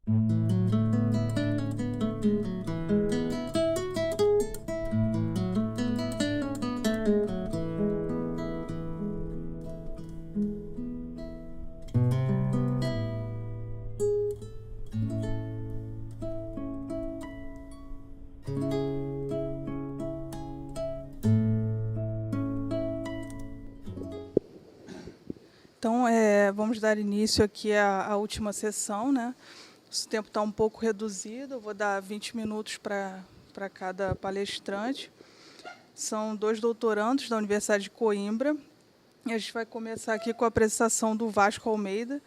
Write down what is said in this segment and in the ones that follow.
Então, vamos dar início aqui à última sessão, né? O tempo está um pouco reduzido, eu vou dar 20 minutos para cada palestrante. São 2 doutorandos da Universidade de Coimbra. E a gente vai começar aqui com a apresentação do Vasco Almeida,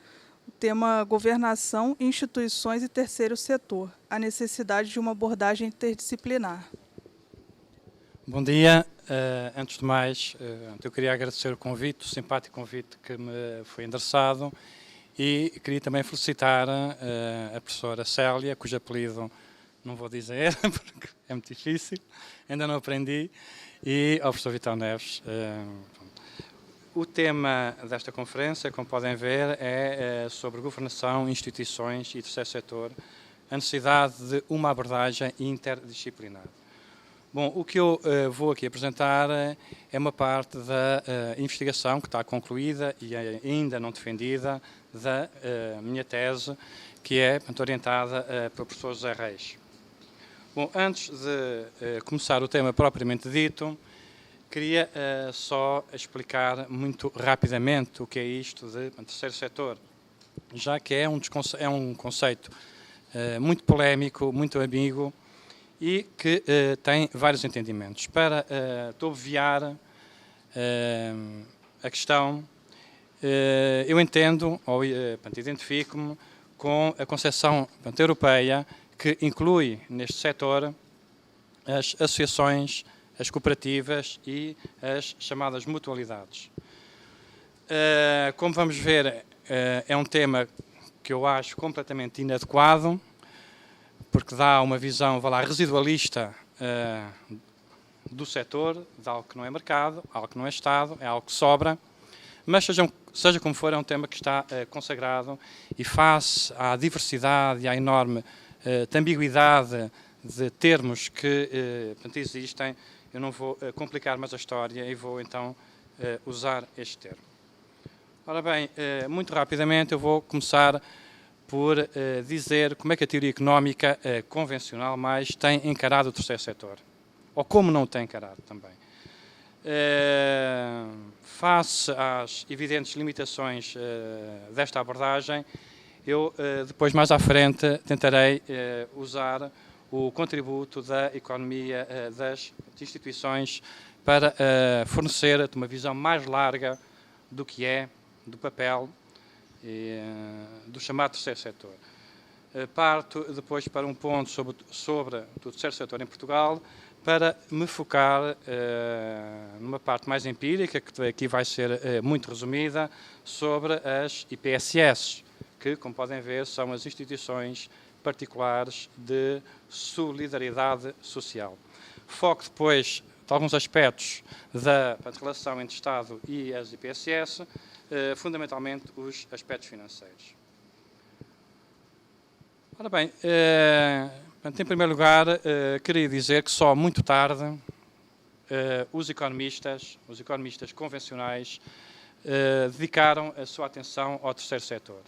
o tema Governação, Instituições e Terceiro Setor, a necessidade de uma abordagem interdisciplinar. Bom dia. Antes de mais, eu queria agradecer o convite, o simpático convite que me foi endereçado, e queria também felicitar a professora Célia, cujo apelido não vou dizer, porque é muito difícil, ainda não aprendi, e ao professor Vital Neves. O tema desta conferência, como podem ver, é sobre governação, instituições e terceiro setor, a necessidade de uma abordagem interdisciplinar. Bom, o que eu vou aqui apresentar é uma parte da investigação que está concluída e ainda não defendida da minha tese, que é orientada pelo professor José Reis. Bom, antes de começar o tema propriamente dito, queria só explicar muito rapidamente o que é isto de terceiro setor, já que é um conceito muito polémico, muito ambíguo, e que tem vários entendimentos. Para obviar a questão, eu entendo, ou identifico-me com a concepção europeia que inclui neste setor as associações, as cooperativas e as chamadas mutualidades. Como vamos ver, é um tema que eu acho completamente inadequado, porque dá uma visão, residualista do setor, de algo que não é mercado, algo que não é Estado, é algo que sobra, mas seja como for, é um tema que está consagrado, e face à diversidade e à enorme ambiguidade de termos que existem, eu não vou complicar mais a história e vou então usar este termo. Ora bem, muito rapidamente eu vou começar por dizer como é que a teoria económica convencional mais tem encarado o terceiro setor, ou como não tem encarado também. Face às evidentes limitações desta abordagem, eu depois, mais à frente, tentarei usar o contributo da economia das instituições para fornecer uma visão mais larga do que é, do papel, do chamado terceiro setor. Parto depois para um ponto sobre o terceiro setor em Portugal, para me focar numa parte mais empírica, que aqui vai ser muito resumida, sobre as IPSS, que, como podem ver, são as instituições particulares de solidariedade social. Foco depois de alguns aspectos da relação entre Estado e as IPSS, fundamentalmente os aspectos financeiros. Ora bem, em primeiro lugar, queria dizer que só muito tarde os economistas convencionais dedicaram a sua atenção ao terceiro setor.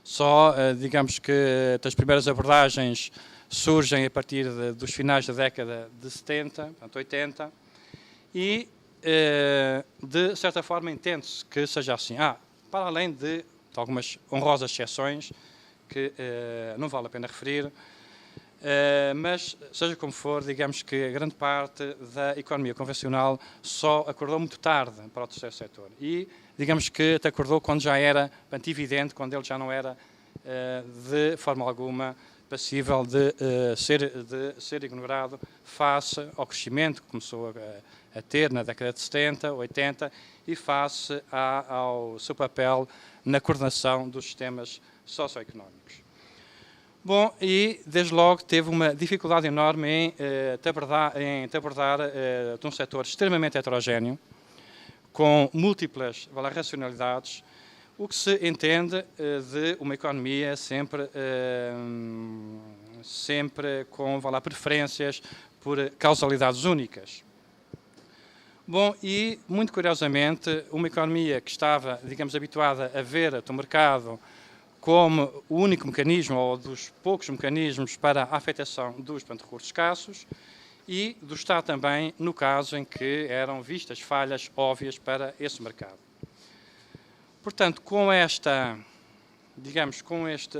Só, digamos que as primeiras abordagens surgem a partir dos finais da década de 70, portanto 80, e de certa forma entende-se que seja assim. Para além de algumas honrosas exceções, que não vale a pena referir, mas seja como for, digamos que a grande parte da economia convencional só acordou muito tarde para o terceiro setor. E digamos que até acordou quando já era evidente, quando ele já não era de forma alguma passível de ser ignorado face ao crescimento que começou a ter na década de 70, 80 e face ao seu papel na coordenação dos sistemas socioeconómicos. Bom, e desde logo teve uma dificuldade enorme em abordar de um setor extremamente heterogéneo, com múltiplas racionalidades, o que se entende de uma economia sempre com, vá lá, preferências por causalidades únicas. Bom, e, muito curiosamente, uma economia que estava, digamos, habituada a ver o mercado como o único mecanismo, ou dos poucos mecanismos para a afetação dos recursos escassos, e do Estado também, no caso em que eram vistas falhas óbvias para esse mercado. Portanto, com esta, digamos, com este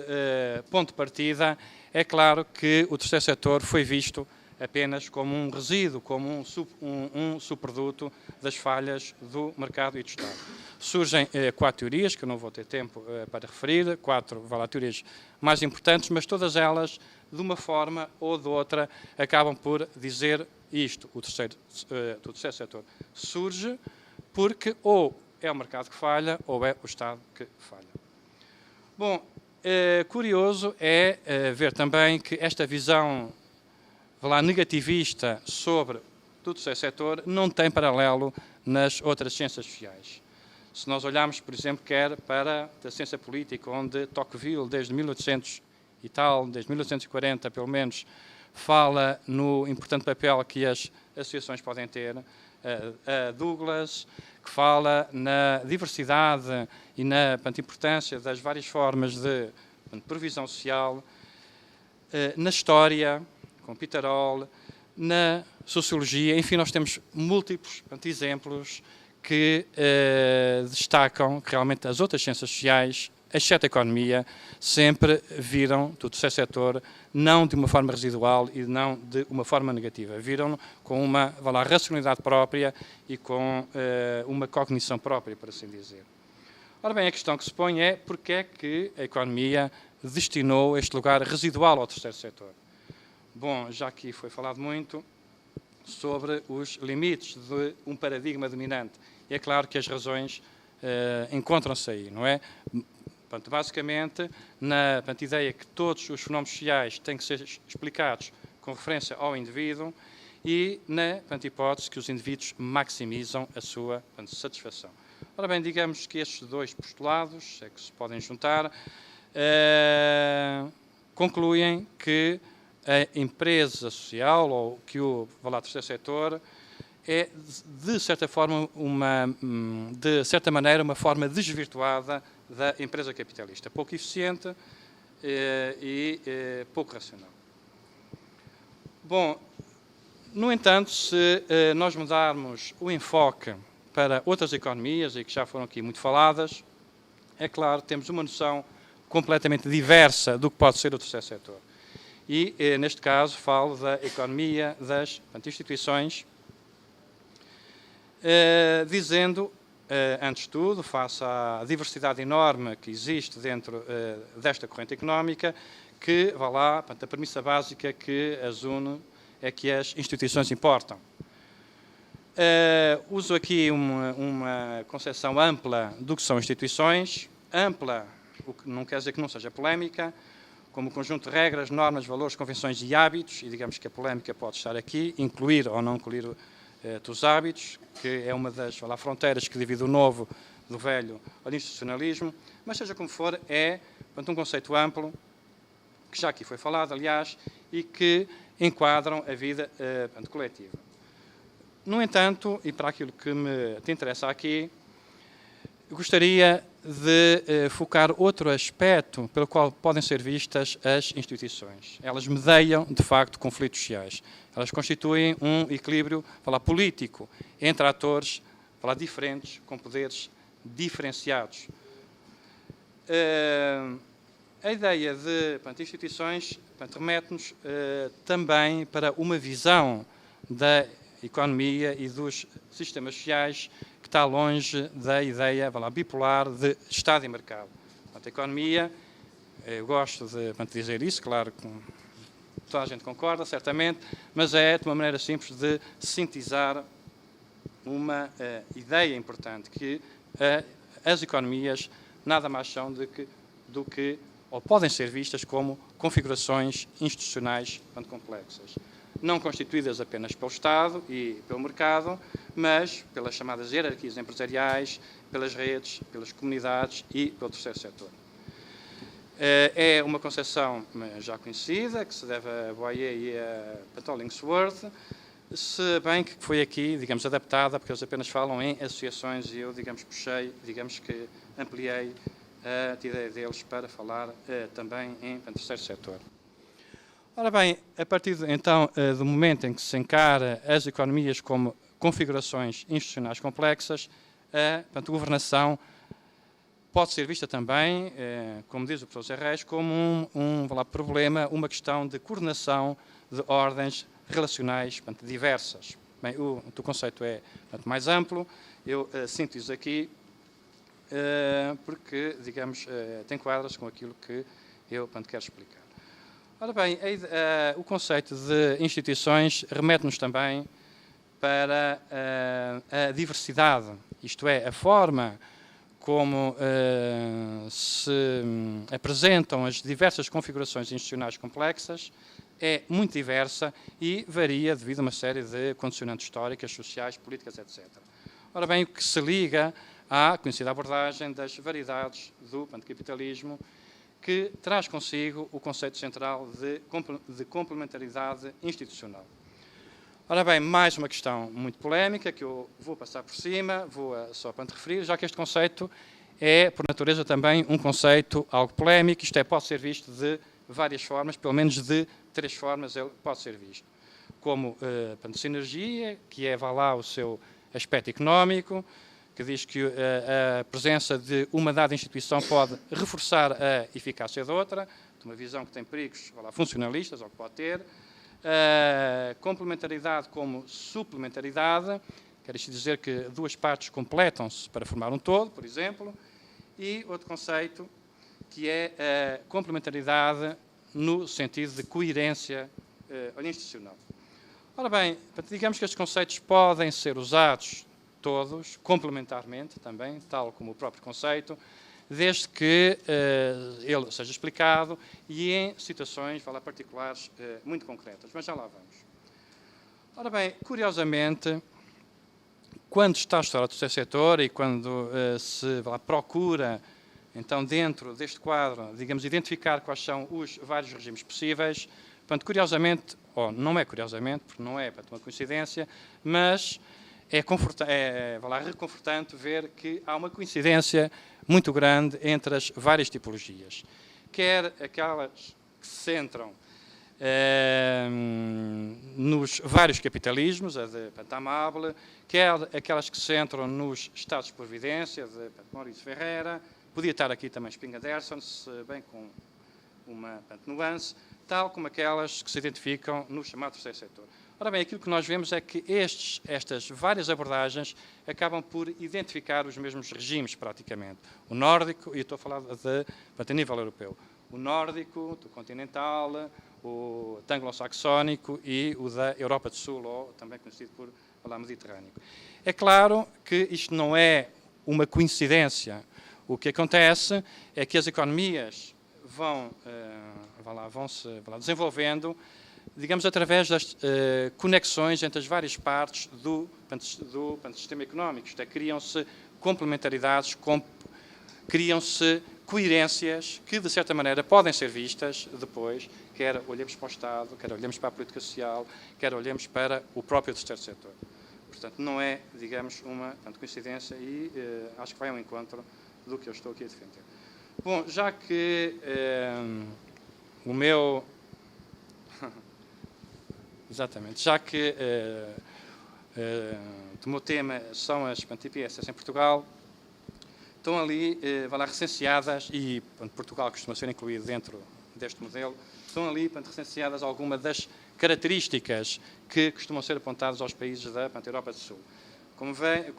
ponto de partida, é claro que o terceiro setor foi visto apenas como um resíduo, como um subproduto das falhas do mercado e do Estado. Surgem 4 teorias, que eu não vou ter tempo para referir, 4 teorias mais importantes, mas todas elas, de uma forma ou de outra, acabam por dizer isto. O terceiro setor surge porque ou é o mercado que falha ou é o Estado que falha. Bom, curioso é ver também que esta visão negativista sobre o terceiro setor não tem paralelo nas outras ciências sociais. Se nós olharmos, por exemplo, quer para a ciência política, onde Tocqueville, desde 1800 e tal, desde 1840 pelo menos, fala no importante papel que as associações podem ter, a Douglas, que fala na diversidade e na importância das várias formas de provisão social, na história, com Peter Hall, na sociologia, enfim, nós temos múltiplos exemplos que destacam que realmente as outras ciências sociais, exceto a economia, sempre viram o terceiro setor não de uma forma residual e não de uma forma negativa. Viram-no com uma racionalidade própria e com uma cognição própria, por assim dizer. Ora bem, a questão que se põe é porque é que a economia destinou este lugar residual ao terceiro setor. Bom, já aqui foi falado muito sobre os limites de um paradigma dominante. E é claro que as razões encontram-se aí, não é? Portanto, basicamente, na ideia que todos os fenómenos sociais têm que ser explicados com referência ao indivíduo e na hipótese que os indivíduos maximizam a sua satisfação. Ora bem, digamos que estes dois postulados, é que se podem juntar, concluem que a empresa social, ou que o terceiro setor, é, de certa maneira, uma forma desvirtuada da empresa capitalista, pouco eficiente e pouco racional. Bom, no entanto, se nós mudarmos o enfoque para outras economias, e que já foram aqui muito faladas, é claro, temos uma noção completamente diversa do que pode ser o terceiro setor. E, neste caso, falo da economia das instituições, dizendo, antes de tudo, face à diversidade enorme que existe dentro desta corrente económica, que, a premissa básica que as une é que as instituições importam. Uso aqui uma concepção ampla do que são instituições, ampla, o que não quer dizer que não seja polémica, como conjunto de regras, normas, valores, convenções e hábitos, e digamos que a polémica pode estar aqui, incluir ou não incluir os hábitos, que é uma das fronteiras que divide o novo do velho ao institucionalismo, mas seja como for, é um conceito amplo, que já aqui foi falado, aliás, e que enquadram a vida coletiva. No entanto, e para aquilo que me interessa aqui, gostaria de focar outro aspecto pelo qual podem ser vistas as instituições. Elas medeiam, de facto, conflitos sociais. Elas constituem um equilíbrio político entre atores diferentes, com poderes diferenciados. A ideia de instituições remete-nos também para uma visão da economia e dos sistemas sociais que está longe da ideia bipolar de Estado e mercado. A economia, eu gosto de dizer isso, claro que toda a gente concorda, certamente, mas é de uma maneira simples de sintetizar uma ideia importante, que as economias nada mais são do que, ou podem ser vistas como configurações institucionais complexas, não constituídas apenas pelo Estado e pelo mercado, mas pelas chamadas hierarquias empresariais, pelas redes, pelas comunidades e pelo terceiro setor. É uma concepção já conhecida, que se deve a Boyer e a Hollingsworth, se bem que foi aqui, digamos, adaptada, porque eles apenas falam em associações e eu, digamos, puxei, digamos que ampliei a ideia deles para falar também em terceiro setor. Ora bem, a partir então do momento em que se encara as economias como configurações institucionais complexas, a governação pode ser vista também, como diz o professor Zé Reis, como um problema, uma questão de coordenação de ordens relacionais diversas. Bem, o conceito é mais amplo, eu sintetizo aqui porque, digamos, tem quadros com aquilo que eu quero explicar. Ora bem, o conceito de instituições remete-nos também para a diversidade, isto é, a forma como se apresentam as diversas configurações institucionais complexas é muito diversa e varia devido a uma série de condicionantes históricas, sociais, políticas, etc. Ora bem, o que se liga à conhecida abordagem das variedades do capitalismo, que traz consigo o conceito central de complementaridade institucional. Ora bem, mais uma questão muito polémica, que eu vou passar por cima, vou só para referir, já que este conceito é, por natureza, também um conceito algo polémico, isto é, pode ser visto de várias formas, pelo menos de 3 formas ele pode ser visto. Como sinergia, que é, vá lá, o seu aspecto económico, que diz que a presença de uma dada instituição pode reforçar a eficácia de outra, de uma visão que tem perigos, vá lá, funcionalistas, ou que pode ter. Complementaridade como suplementaridade, quer isto dizer que 2 partes completam-se para formar um todo, por exemplo, e outro conceito que é a complementaridade no sentido de coerência institucional. Ora bem, digamos que estes conceitos podem ser usados todos, complementarmente também, tal como o próprio conceito, desde que ele seja explicado e em situações, vá lá, particulares muito concretas, mas já lá vamos. Ora bem, curiosamente, quando está a estudar o terceiro setor e quando se vá lá, procura, então, dentro deste quadro, digamos, identificar quais são os vários regimes possíveis, portanto, curiosamente, ou não é curiosamente, porque não é uma coincidência, mas é reconfortante ver que há uma coincidência muito grande entre as várias tipologias. Quer aquelas que se centram nos vários capitalismos, a de Amable, quer aquelas que se centram nos estados de providência, de Maurício Ferreira, podia estar aqui também Spinga Derson, bem com uma nuance, tal como aquelas que se identificam no chamado terceiro setor. Ora bem, aquilo que nós vemos é que estas várias abordagens acabam por identificar os mesmos regimes, praticamente. O nórdico, e estou a falar a nível europeu, o nórdico, o continental, o anglo-saxónico e o da Europa do Sul, ou também conhecido por falar mediterrâneo. É claro que isto não é uma coincidência. O que acontece é que as economias vão se desenvolvendo, digamos, através das conexões entre as várias partes do sistema económico. Isto é, criam-se complementaridades, criam-se coerências que, de certa maneira, podem ser vistas depois, quer olhemos para o Estado, quer olhemos para a política social, quer olhemos para o próprio terceiro setor. Portanto, não é, digamos, uma coincidência e acho que vai ao encontro do que eu estou aqui a defender. Bom, já que o meu... Exatamente, já que o meu tema são as IPS em Portugal, estão ali, recenseadas, e Portugal costuma ser incluído dentro deste modelo, estão ali recenseadas algumas das características que costumam ser apontadas aos países da Europa do Sul. Como vêem,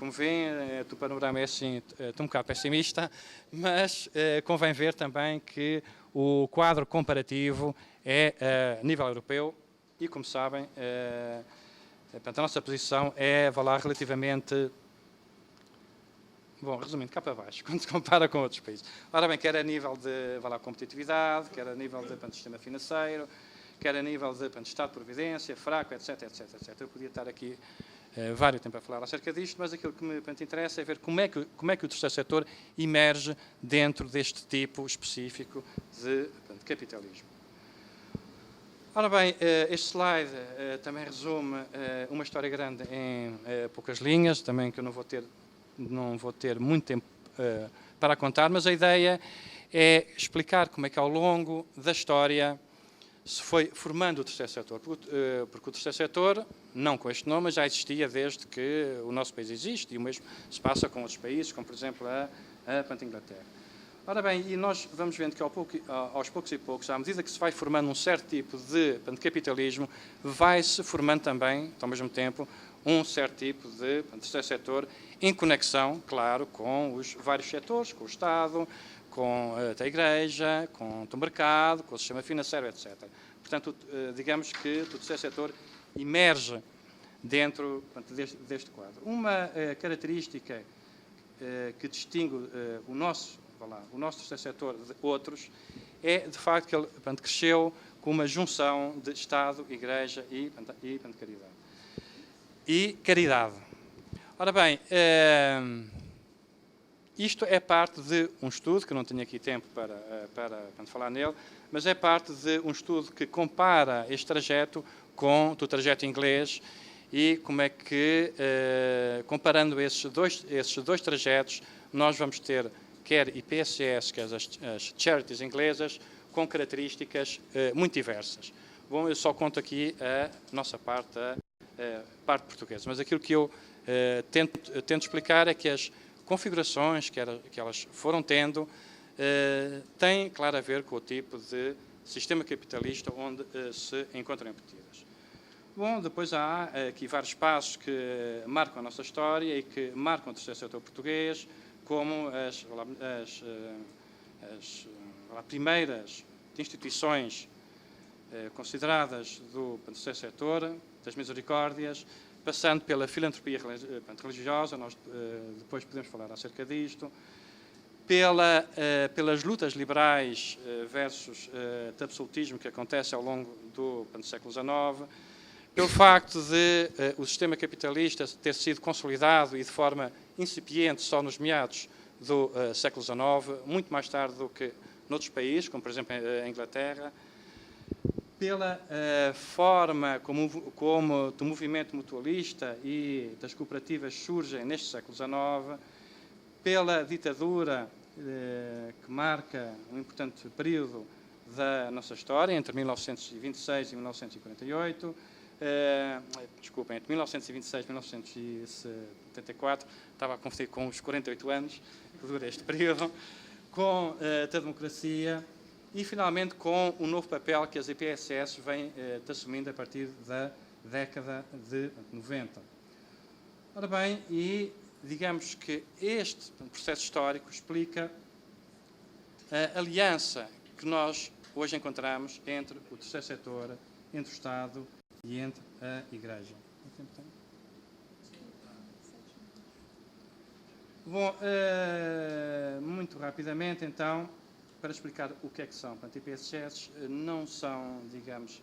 o panorama é assim, estou um bocado pessimista, mas convém ver também que o quadro comparativo é a nível europeu e, como sabem, a nossa posição é, relativamente, bom, resumindo, cá para baixo, quando se compara com outros países. Ora bem, quer a nível de competitividade, quer a nível de sistema financeiro, quer a nível de estado de providência, fraco, etc, etc, etc. Eu podia estar aqui vários tempo a falar acerca disto, mas aquilo que me interessa é ver como é que o terceiro setor emerge dentro deste tipo específico de capitalismo. Ora bem, este slide também resume uma história grande em poucas linhas, também que eu não vou ter muito tempo para contar, mas a ideia é explicar como é que ao longo da história se foi formando o terceiro setor, porque o terceiro setor, não com este nome, já existia desde que o nosso país existe, e o mesmo se passa com outros países, como por exemplo a Inglaterra. Ora bem, e nós vamos vendo que aos poucos e poucos, à medida que se vai formando um certo tipo de capitalismo, vai-se formando também, ao mesmo tempo, um certo tipo de terceiro setor em conexão, claro, com os vários setores, com o Estado, com a Igreja, com o mercado, com o sistema financeiro, etc. Portanto, digamos que o terceiro setor emerge dentro deste quadro. Uma característica que distingue o nosso terceiro setor de outros é, de facto, que ele cresceu com uma junção de Estado, Igreja e caridade. E caridade. Ora bem, isto é parte de um estudo, que não tenho aqui tempo para falar nele, mas é parte de um estudo que compara este trajeto com o trajeto inglês e como é que, comparando esses dois trajetos, nós vamos ter quer IPSS, quer as charities inglesas, com características muito diversas. Bom, eu só conto aqui a nossa parte, a parte portuguesa, mas aquilo que eu tento explicar é que as configurações que elas foram tendo têm, claro, a ver com o tipo de sistema capitalista onde se encontram embutidas. Bom, depois há aqui vários passos que marcam a nossa história e que marcam o terceiro setor português, como as primeiras instituições consideradas do terceiro setor, das misericórdias, passando pela filantropia religiosa, nós depois podemos falar acerca disto, pelas lutas liberais versus o absolutismo que acontece ao longo do século XIX, pelo facto de o sistema capitalista ter sido consolidado e de forma incipiente só nos meados do século XIX, muito mais tarde do que noutros países, como por exemplo a Inglaterra, pela forma como do movimento mutualista e das cooperativas surgem neste século XIX, pela ditadura que marca um importante período da nossa história, entre 1926 e 1948, entre 1926 e 1974, estava a confundir com os 48 anos que dura este período, com a democracia e, finalmente, com o novo papel que as IPSS vêm assumindo a partir da década de 90. Ora bem, e digamos que este processo histórico explica a aliança que nós hoje encontramos entre o terceiro setor, entre o Estado e entre a Igreja. Bom, muito rapidamente, então, para explicar o que é que são. Portanto, IPSS não são, digamos,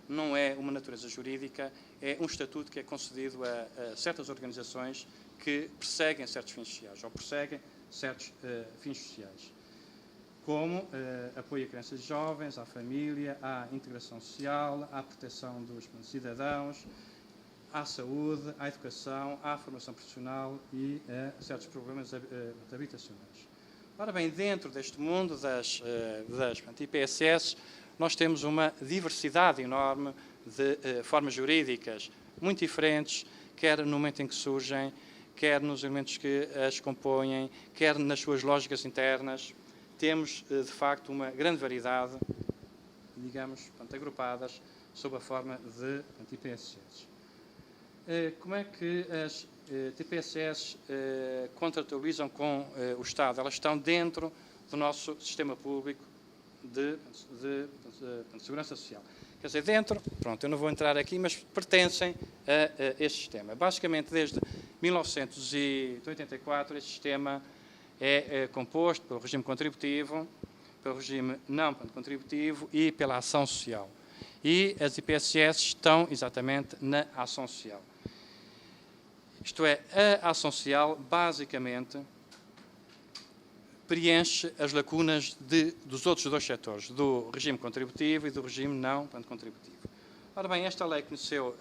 não é uma natureza jurídica, é um estatuto que é concedido a certas organizações que perseguem certos fins sociais, ou perseguem certos fins sociais, como apoio a crianças e jovens, à família, à integração social, à proteção dos cidadãos, à saúde, à educação, à formação profissional e a certos problemas habitacionais. Ora bem, dentro deste mundo das IPSS, nós temos uma diversidade enorme de formas jurídicas muito diferentes, quer no momento em que surgem, quer nos elementos que as compõem, quer nas suas lógicas internas. Temos, de facto, uma grande variedade, digamos, agrupadas sob a forma de IPSS. Como é que as IPSS contratualizam com o Estado? Elas estão dentro do nosso sistema público de segurança social. Quer dizer, dentro, pronto, eu não vou entrar aqui, mas pertencem a este sistema. Basicamente, desde 1984, este sistema é composto pelo regime contributivo, pelo regime não contributivo e pela ação social. E as IPSS estão exatamente na ação social. Isto é, a ação social, basicamente, preenche as lacunas dos outros dois setores, do regime contributivo e do regime não contributivo. Ora bem, esta lei conheceu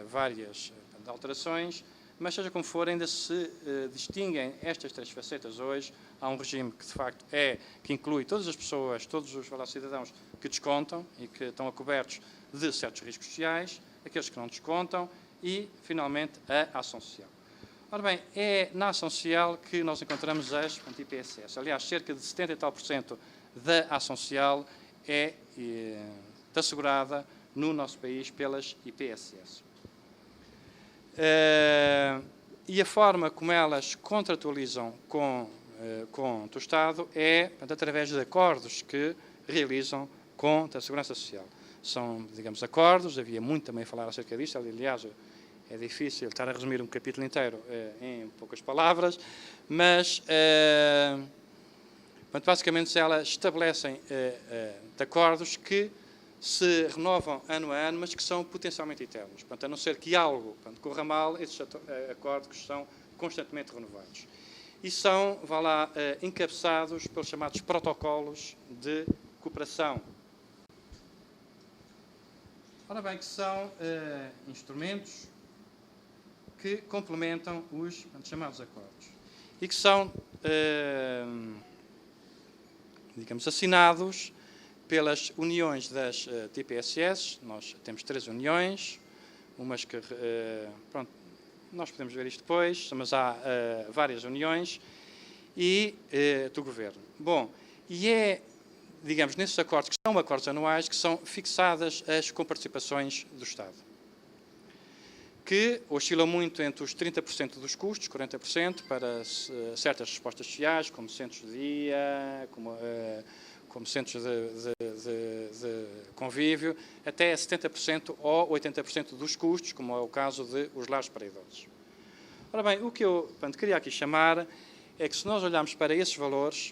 várias alterações, mas seja como for, ainda se distinguem estas três facetas hoje. Há um regime que, de facto, que inclui todas as pessoas, todos os cidadãos que descontam e que estão acobertos de certos riscos sociais, aqueles que não descontam e, finalmente, a ação social. Ora bem, é na ação social que nós encontramos as IPSS. Aliás, cerca de 70 e tal % da ação social é assegurada no nosso país pelas IPSS. E a forma como elas contratualizam com o Estado é através de acordos que realizam com a Segurança Social. São, digamos, acordos, havia muito também a falar acerca disto, aliás, é difícil estar a resumir um capítulo inteiro em poucas palavras, mas basicamente elas estabelecem acordos que se renovam ano a ano, mas que são potencialmente eternos. Portanto, a não ser que algo corra mal, esses acordos são constantemente renovados. E são, encabeçados pelos chamados protocolos de cooperação. Ora bem, que são instrumentos que complementam os chamados acordos. E que são, digamos, assinados pelas uniões das TPSS. Nós temos 3 uniões, umas que, pronto, nós podemos ver isto depois, mas há várias uniões, e do Governo. Bom, e digamos, nesses acordos, que são acordos anuais, que são fixadas as comparticipações do Estado, que oscilam muito entre os 30% dos custos, 40%, para certas respostas sociais, como centros de dia, como centros de convívio, até 70% ou 80% dos custos, como é o caso dos lares para idosos. Ora bem, o que eu queria aqui chamar é que, se nós olharmos para esses valores,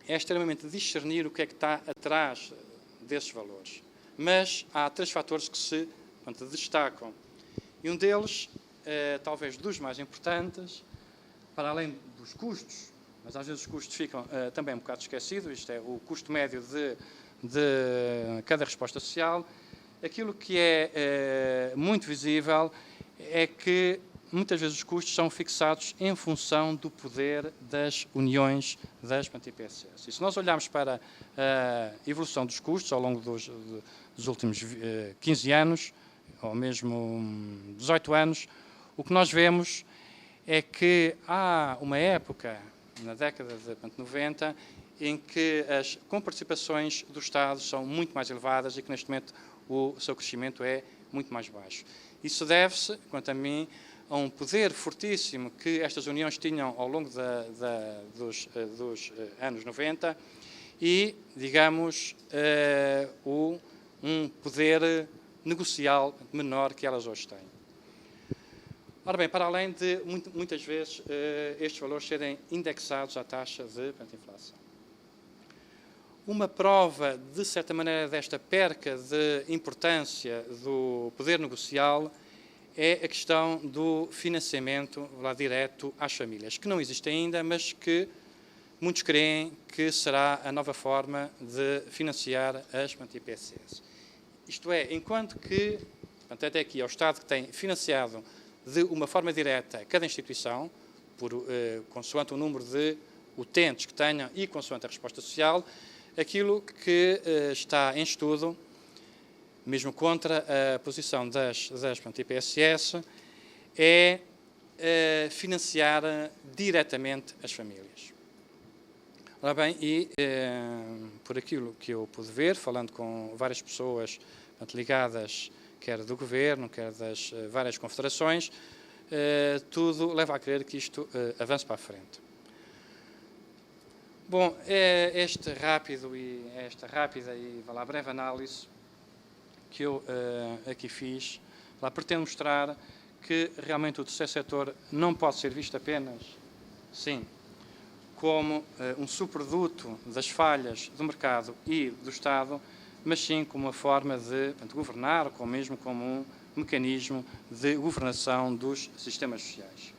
é extremamente discernir o que é que está atrás desses valores. Mas há 3 fatores que se destacam. E um deles, talvez dos mais importantes, para além dos custos, mas às vezes os custos ficam também um bocado esquecidos, isto é, o custo médio de cada resposta social. Aquilo que é muito visível é que muitas vezes os custos são fixados em função do poder das uniões das IPSS. E se nós olharmos para a evolução dos custos ao longo dos últimos 15 anos, ou mesmo 18 anos, o que nós vemos é que há uma época, na década de 90, em que as comparticipações do Estado são muito mais elevadas e que, neste momento, o seu crescimento é muito mais baixo. Isso deve-se, quanto a mim, a um poder fortíssimo que estas uniões tinham ao longo dos anos 90 e, digamos, um poder negocial menor que elas hoje têm. Ora bem, para além de, muitas vezes, estes valores serem indexados à taxa de inflação. Uma prova, de certa maneira, desta perca de importância do poder negocial é a questão do financiamento direto às famílias, que não existe ainda, mas que muitos creem que será a nova forma de financiar as IPSS. Isto é, enquanto que, até aqui é o Estado que tem financiado de uma forma direta cada instituição, consoante o número de utentes que tenham e consoante a resposta social, aquilo que está em estudo, mesmo contra a posição das IPSS, é financiar diretamente as famílias. Ora bem, e por aquilo que eu pude ver, falando com várias pessoas ligadas, quer do Governo, quer das várias confederações, tudo leva a crer que isto avance para a frente. Bom, esta rápida e breve análise que eu aqui fiz, pretende mostrar que realmente o terceiro setor não pode ser visto apenas, sim, como um subproduto das falhas do mercado e do Estado, mas sim como uma forma de governar, ou mesmo como mecanismo de governação dos sistemas sociais.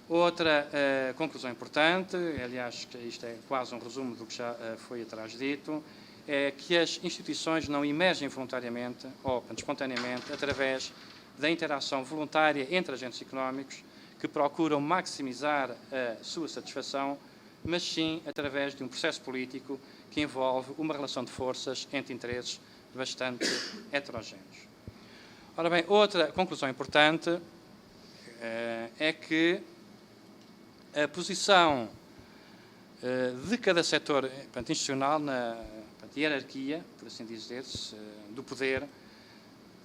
Outra conclusão importante, aliás, isto é quase um resumo do que já foi atrás dito, é que as instituições não emergem voluntariamente ou espontaneamente através da interação voluntária entre agentes económicos que procuram maximizar a sua satisfação, mas sim através de um processo político que envolve uma relação de forças entre interesses bastante heterogéneos. Ora bem, outra conclusão importante é que a posição de cada setor institucional na hierarquia, por assim dizer-se, do poder,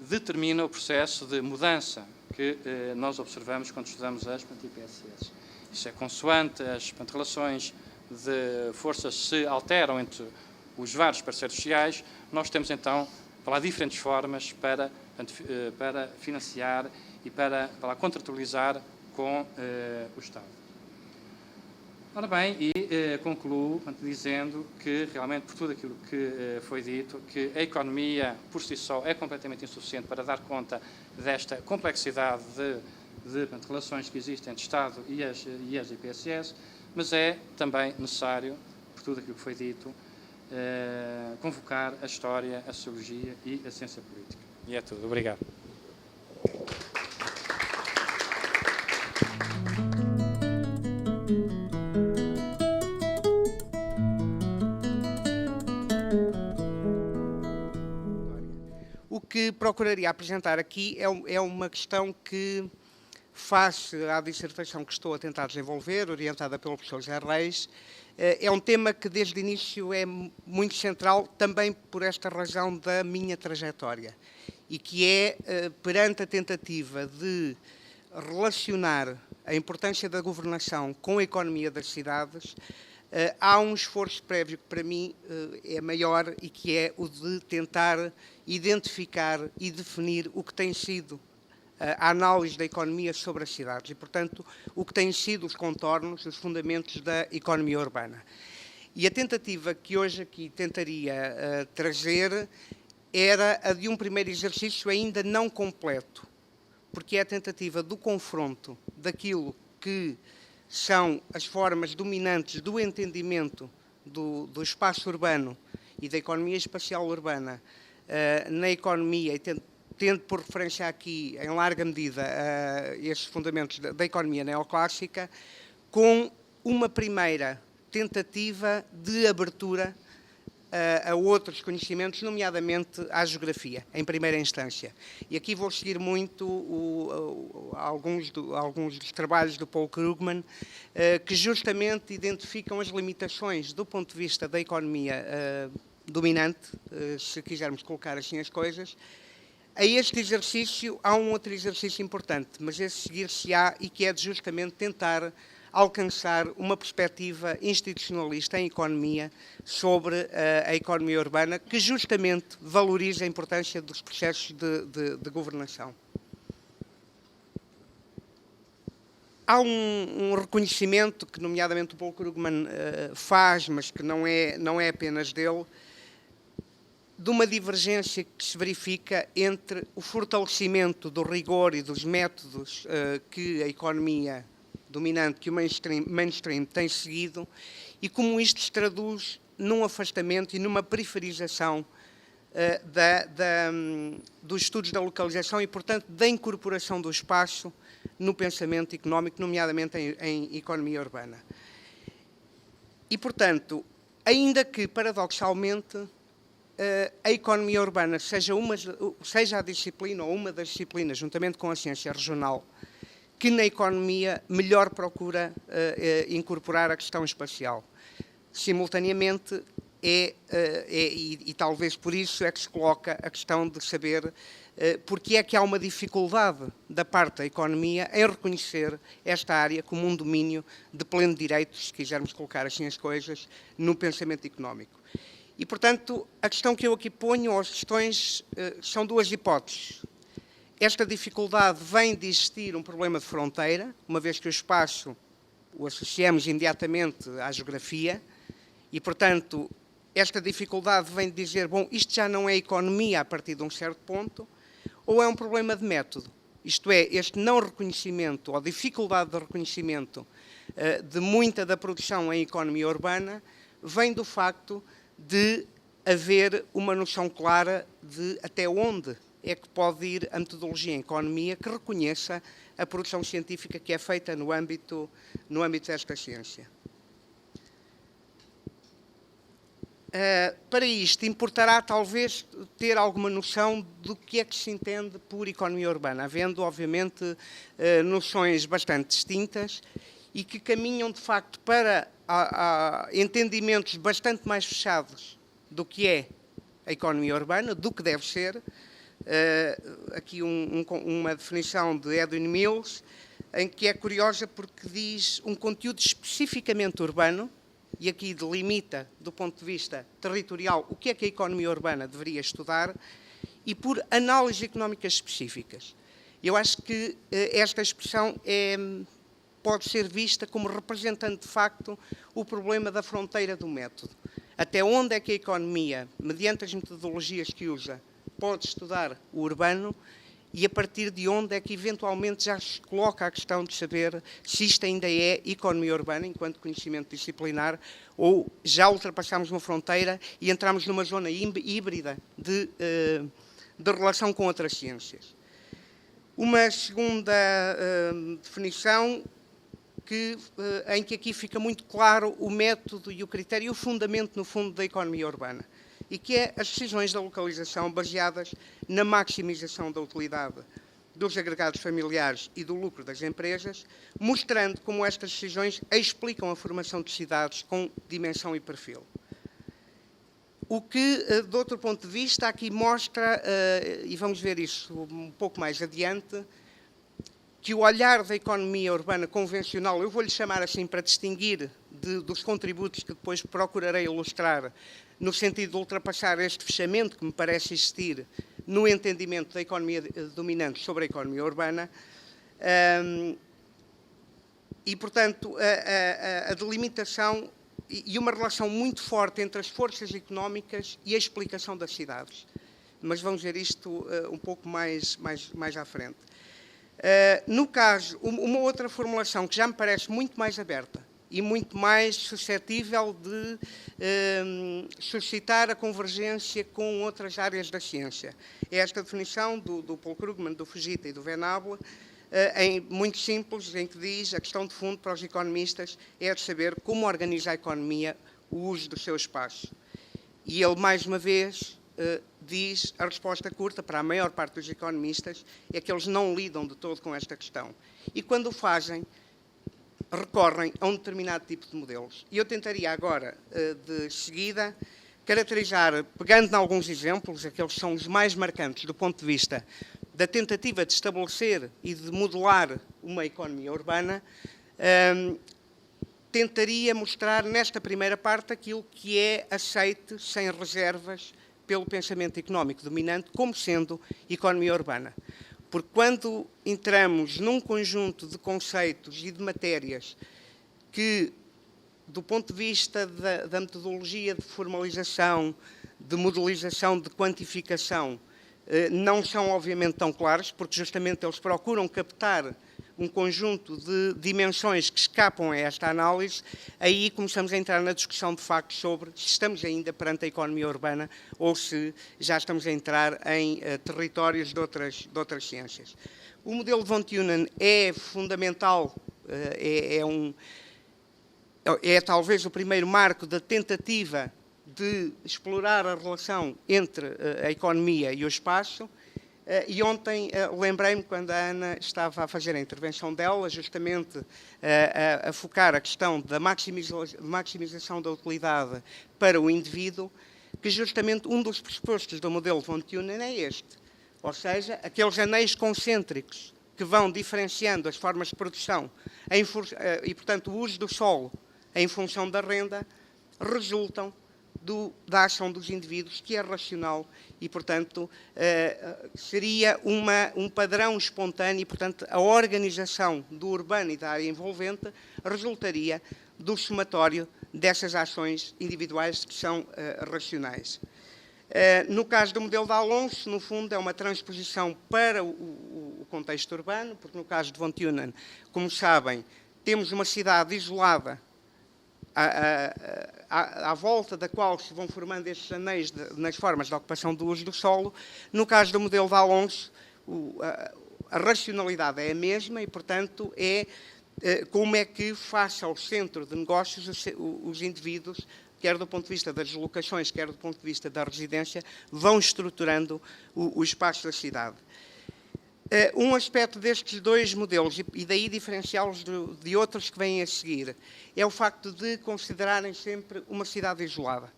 determina o processo de mudança que nós observamos quando estudamos as IPSS. Isso é consoante as relações de forças se alteram entre os vários parceiros sociais, nós temos então diferentes formas para financiar e para contratualizar com o Estado. Ora bem, e concluo dizendo que realmente por tudo aquilo que foi dito, que a economia por si só é completamente insuficiente para dar conta desta complexidade de relações que existem entre Estado e as IPSS, mas é também necessário, por tudo aquilo que foi dito, convocar a história, a sociologia e a ciência política. E é tudo. Obrigado. O que procuraria apresentar aqui é uma questão que, face à dissertação que estou a tentar desenvolver, orientada pelo professor José Reis, é um tema que desde o início é muito central, também por esta razão da minha trajetória, e que é, perante a tentativa de relacionar a importância da governação com a economia das cidades, há um esforço prévio que para mim é maior e que é o de tentar identificar e definir o que tem sido a análise da economia sobre as cidades e, portanto, o que têm sido os contornos, os fundamentos da economia urbana. E a tentativa que hoje aqui tentaria trazer era a de um primeiro exercício ainda não completo, porque é a tentativa do confronto daquilo que são as formas dominantes do entendimento do espaço urbano e da economia espacial urbana na economia, e tendo por referência aqui, em larga medida, estes fundamentos da economia neoclássica, com uma primeira tentativa de abertura a outros conhecimentos, nomeadamente à geografia, em primeira instância. E aqui vou seguir muito alguns dos trabalhos do Paul Krugman, que justamente identificam as limitações do ponto de vista da economia dominante, se quisermos colocar assim as coisas. A este exercício há um outro exercício importante, mas esse seguir-se-á e que é de justamente tentar alcançar uma perspectiva institucionalista em economia sobre a economia urbana, que justamente valoriza a importância dos processos de governação. Há um reconhecimento que, nomeadamente, o Paul Krugman faz, mas que não é apenas dele, de uma divergência que se verifica entre o fortalecimento do rigor e dos métodos que a economia dominante, que o mainstream tem seguido, e como isto se traduz num afastamento e numa periferização dos estudos da localização e, portanto, da incorporação do espaço no pensamento económico, nomeadamente em economia urbana. E, portanto, ainda que, paradoxalmente, a economia urbana seja a disciplina ou uma das disciplinas, juntamente com a ciência regional, que na economia melhor procura incorporar a questão espacial. Simultaneamente, e talvez por isso é que se coloca a questão de saber porque é que há uma dificuldade da parte da economia em reconhecer esta área como um domínio de pleno direito, se quisermos colocar assim as coisas, no pensamento económico. E, portanto, a questão que eu aqui ponho, ou as questões, são duas hipóteses. Esta dificuldade vem de existir um problema de fronteira, uma vez que o espaço o associamos imediatamente à geografia, e, portanto, esta dificuldade vem de dizer, bom, isto já não é economia a partir de um certo ponto, ou é um problema de método? Isto é, este não reconhecimento ou dificuldade de reconhecimento de muita da produção em economia urbana vem do facto de haver uma noção clara de até onde é que pode ir a metodologia em economia que reconheça a produção científica que é feita no âmbito desta ciência. Para isto, importará talvez ter alguma noção do que é que se entende por economia urbana, havendo, obviamente, noções bastante distintas e que caminham, de facto, para entendimentos bastante mais fechados do que é a economia urbana, do que deve ser. Aqui uma definição de Edwin Mills, em que é curiosa porque diz um conteúdo especificamente urbano, e aqui delimita, do ponto de vista territorial, o que é que a economia urbana deveria estudar, e por análises económicas específicas. Eu acho que esta expressão pode ser vista como representando, de facto, o problema da fronteira do método. Até onde é que a economia, mediante as metodologias que usa, pode estudar o urbano, e a partir de onde é que eventualmente já se coloca a questão de saber se isto ainda é economia urbana enquanto conhecimento disciplinar ou já ultrapassamos uma fronteira e entramos numa zona híbrida de relação com outras ciências. Uma segunda definição em que aqui fica muito claro o método e o critério e o fundamento, no fundo, da economia urbana, e que é as decisões da localização baseadas na maximização da utilidade dos agregados familiares e do lucro das empresas, mostrando como estas decisões explicam a formação de cidades com dimensão e perfil. O que, de outro ponto de vista, aqui mostra, e vamos ver isso um pouco mais adiante, que o olhar da economia urbana convencional, eu vou-lhe chamar assim para distinguir dos contributos que depois procurarei ilustrar, no sentido de ultrapassar este fechamento que me parece existir no entendimento da economia dominante sobre a economia urbana, e, portanto, a delimitação e uma relação muito forte entre as forças económicas e a explicação das cidades. Mas vamos ver isto um pouco mais à frente. No caso, uma outra formulação que já me parece muito mais aberta e muito mais suscetível de suscitar a convergência com outras áreas da ciência. É esta definição do Paul Krugman, do Fujita e do Venable, muito simples, em que diz a questão de fundo para os economistas é de saber como organiza a economia o uso do seu espaço. E ele, mais uma vez, diz a resposta curta para a maior parte dos economistas é que eles não lidam de todo com esta questão. E quando o fazem, recorrem a um determinado tipo de modelos. E eu tentaria agora, de seguida, caracterizar, pegando em alguns exemplos, aqueles que são os mais marcantes do ponto de vista da tentativa de estabelecer e de modelar uma economia urbana, tentaria mostrar nesta primeira parte aquilo que é aceite sem reservas pelo pensamento económico dominante como sendo economia urbana. Porque quando entramos num conjunto de conceitos e de matérias que, do ponto de vista da metodologia de formalização, de modelização, de quantificação, não são obviamente tão claros, porque justamente eles procuram captar um conjunto de dimensões que escapam a esta análise, aí começamos a entrar na discussão de facto sobre se estamos ainda perante a economia urbana ou se já estamos a entrar em territórios de outras ciências. O modelo de von Thunen é fundamental, é talvez o primeiro marco da tentativa de explorar a relação entre a economia e o espaço. E ontem lembrei-me, quando a Ana estava a fazer a intervenção dela, justamente a focar a questão da maximização da utilidade para o indivíduo, que justamente um dos pressupostos do modelo von Thunen é este. Ou seja, aqueles anéis concêntricos que vão diferenciando as formas de produção e, portanto, o uso do solo em função da renda, resultam da ação dos indivíduos, que é racional e, portanto, seria um padrão espontâneo e, portanto, a organização do urbano e da área envolvente resultaria do somatório dessas ações individuais que são racionais. No caso do modelo de Alonso, no fundo, é uma transposição para o contexto urbano, porque no caso de Von Thunen, como sabem, temos uma cidade isolada à volta da qual se vão formando estes anéis nas formas de ocupação do uso do solo. No caso do modelo de Alonso, a racionalidade é a mesma e, portanto, como é que, face ao centro de negócios, os indivíduos, quer do ponto de vista das locações, quer do ponto de vista da residência, vão estruturando o espaço da cidade. Um aspecto destes dois modelos, e daí diferenciá-los de outros que vêm a seguir, é o facto de considerarem sempre uma cidade isolada.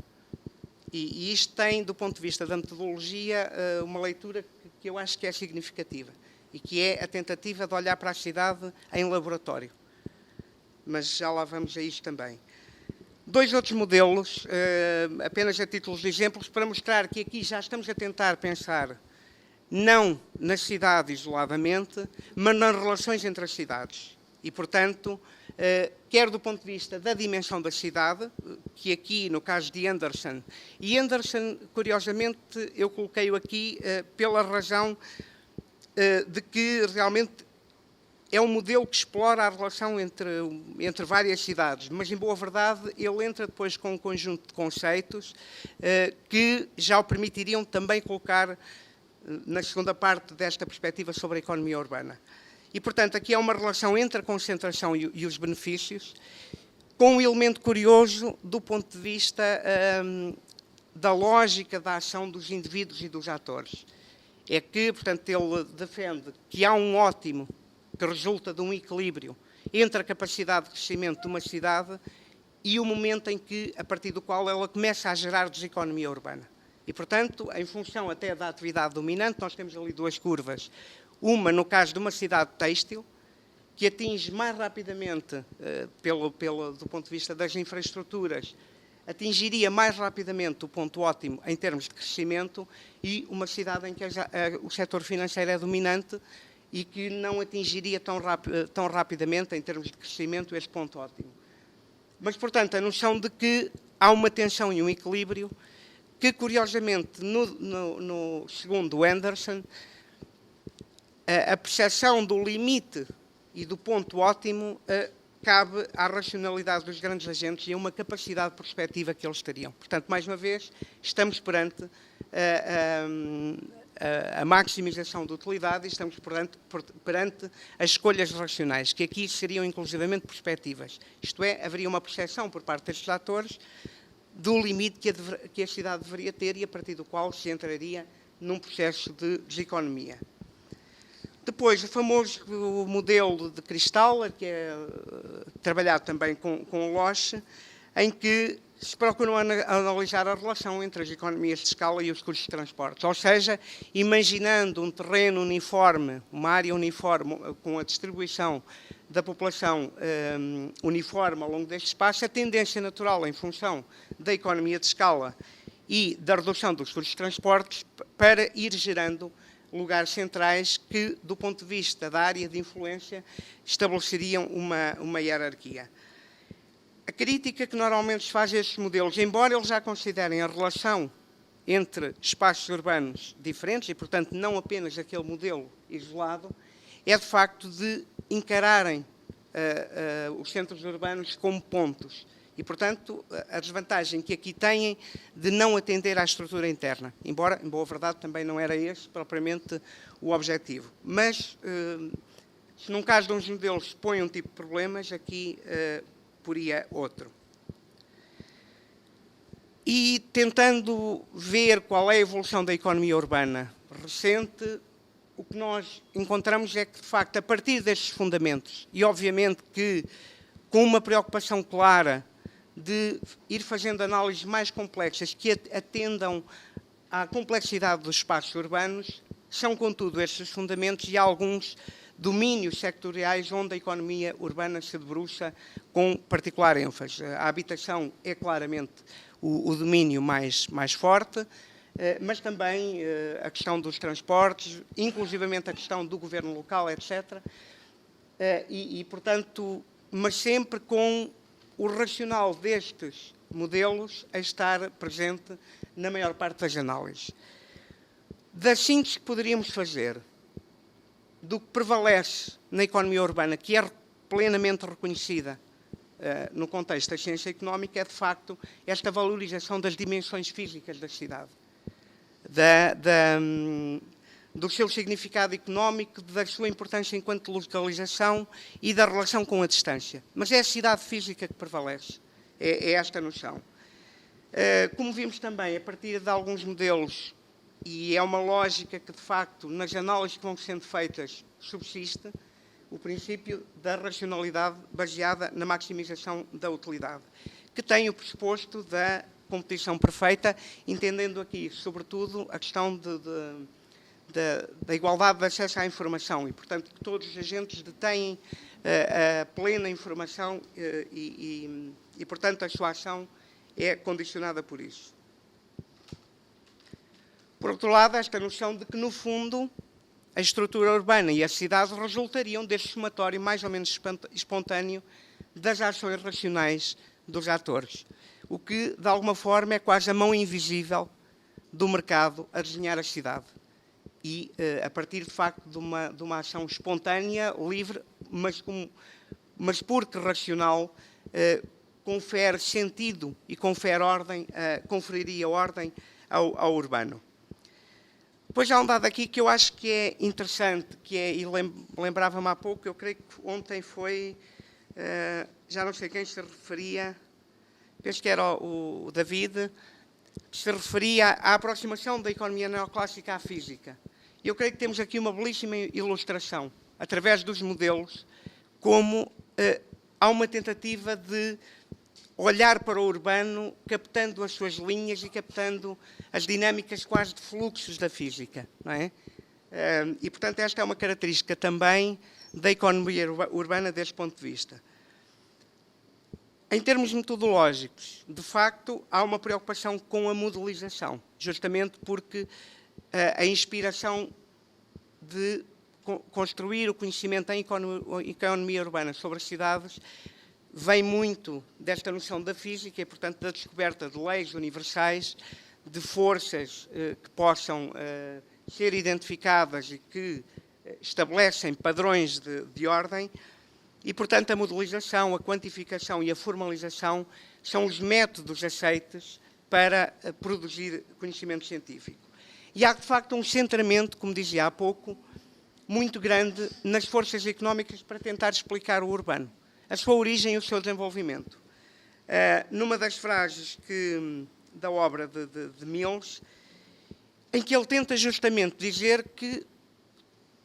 E isto tem, do ponto de vista da metodologia, uma leitura que eu acho que é significativa, e que é a tentativa de olhar para a cidade em laboratório. Mas já lá vamos a isto também. Dois outros modelos, apenas a título de exemplos, para mostrar que aqui já estamos a tentar pensar não na cidade isoladamente, mas nas relações entre as cidades. E, portanto, quer do ponto de vista da dimensão da cidade, que aqui, no caso de Anderson, e Anderson, curiosamente, eu coloquei-o aqui pela razão de que realmente é um modelo que explora a relação entre várias cidades, mas, em boa verdade, ele entra depois com um conjunto de conceitos que já o permitiriam também colocar na segunda parte desta perspectiva sobre a economia urbana. E, portanto, aqui há uma relação entre a concentração e os benefícios, com um elemento curioso do ponto de vista da lógica da ação dos indivíduos e dos atores. É que, portanto, ele defende que há um ótimo que resulta de um equilíbrio entre a capacidade de crescimento de uma cidade e o momento em que, a partir do qual ela começa a gerar deseconomia urbana. E, portanto, em função até da atividade dominante, nós temos ali duas curvas. Uma, no caso de uma cidade têxtil, que atinge mais rapidamente, do ponto de vista das infraestruturas, atingiria mais rapidamente o ponto ótimo em termos de crescimento, e uma cidade em que o setor financeiro é dominante e que não atingiria tão rapidamente, em termos de crescimento, este ponto ótimo. Mas, portanto, a noção de que há uma tensão e um equilíbrio que, curiosamente, no segundo Anderson, a percepção do limite e do ponto ótimo cabe à racionalidade dos grandes agentes e a uma capacidade de perspectiva que eles teriam. Portanto, mais uma vez, estamos perante a maximização de utilidade e estamos perante as escolhas racionais, que aqui seriam inclusivamente perspectivas. Isto é, haveria uma percepção por parte destes atores do limite que a cidade deveria ter e a partir do qual se entraria num processo de deseconomia. Depois, o famoso modelo de Cristal, que é trabalhado também com o Losch, em que se procuram analisar a relação entre as economias de escala e os custos de transporte. Ou seja, imaginando um terreno uniforme, uma área uniforme, com a distribuição da população uniforme ao longo deste espaço, a tendência natural, em função da economia de escala e da redução dos custos de transportes, para ir gerando lugares centrais que, do ponto de vista da área de influência, estabeleceriam uma hierarquia. A crítica que normalmente se faz a estes modelos, embora eles já considerem a relação entre espaços urbanos diferentes, e, portanto, não apenas aquele modelo isolado, é, de facto, de encararem os centros urbanos como pontos. E, portanto, a desvantagem que aqui têm de não atender à estrutura interna, embora, em boa verdade, também não era esse propriamente o objetivo. Mas, se num caso de uns modelos se põe um tipo de problemas, aqui poria outro. E, tentando ver qual é a evolução da economia urbana recente, o que nós encontramos é que, de facto, a partir destes fundamentos, e obviamente que com uma preocupação clara de ir fazendo análises mais complexas que atendam à complexidade dos espaços urbanos, são, contudo, estes fundamentos e alguns domínios sectoriais onde a economia urbana se debruça com particular ênfase. A habitação é claramente o domínio mais forte, mas também a questão dos transportes, inclusivamente a questão do governo local, etc. Portanto, mas sempre com o racional destes modelos a estar presente na maior parte das análises. Das síntese que poderíamos fazer do que prevalece na economia urbana, que é plenamente reconhecida no contexto da ciência económica, é de facto esta valorização das dimensões físicas da cidade, do seu significado económico, da sua importância enquanto localização e da relação com a distância. Mas é a cidade física que prevalece, é esta noção. Como vimos também, a partir de alguns modelos, e é uma lógica que, de facto, nas análises que vão sendo feitas, subsiste, o princípio da racionalidade baseada na maximização da utilidade, que tem o pressuposto da competição perfeita, entendendo aqui, sobretudo, a questão da igualdade de acesso à informação e, portanto, que todos os agentes detêm a plena informação e, portanto, a sua ação é condicionada por isso. Por outro lado, esta noção de que, no fundo, a estrutura urbana e a cidade resultariam deste somatório mais ou menos espontâneo das ações racionais dos atores, o que, de alguma forma, é quase a mão invisível do mercado a desenhar a cidade. E, a partir, de facto, de uma ação espontânea, livre, mas porque racional, confere sentido e confere ordem, conferiria ordem ao urbano. Depois há um dado aqui que eu acho que é interessante, e lembrava-me há pouco, eu creio que ontem foi, já não sei quem se referia, penso que era o David, que se referia à aproximação da economia neoclássica à física. Eu creio que temos aqui uma belíssima ilustração, através dos modelos, como há uma tentativa de olhar para o urbano, captando as suas linhas e captando as dinâmicas quase de fluxos da física, não é? E, portanto, esta é uma característica também da economia urbana deste ponto de vista. Em termos metodológicos, de facto, há uma preocupação com a modelização, justamente porque a inspiração de construir o conhecimento em economia urbana sobre as cidades vem muito desta noção da física e, portanto, da descoberta de leis universais, de forças que possam ser identificadas e que estabelecem padrões de ordem e, portanto, a modelização, a quantificação e a formalização são os métodos aceites para produzir conhecimento científico. E há, de facto, um centramento, como dizia há pouco, muito grande nas forças económicas para tentar explicar o urbano, a sua origem e o seu desenvolvimento. Numa das frases da obra de Mills, em que ele tenta justamente dizer que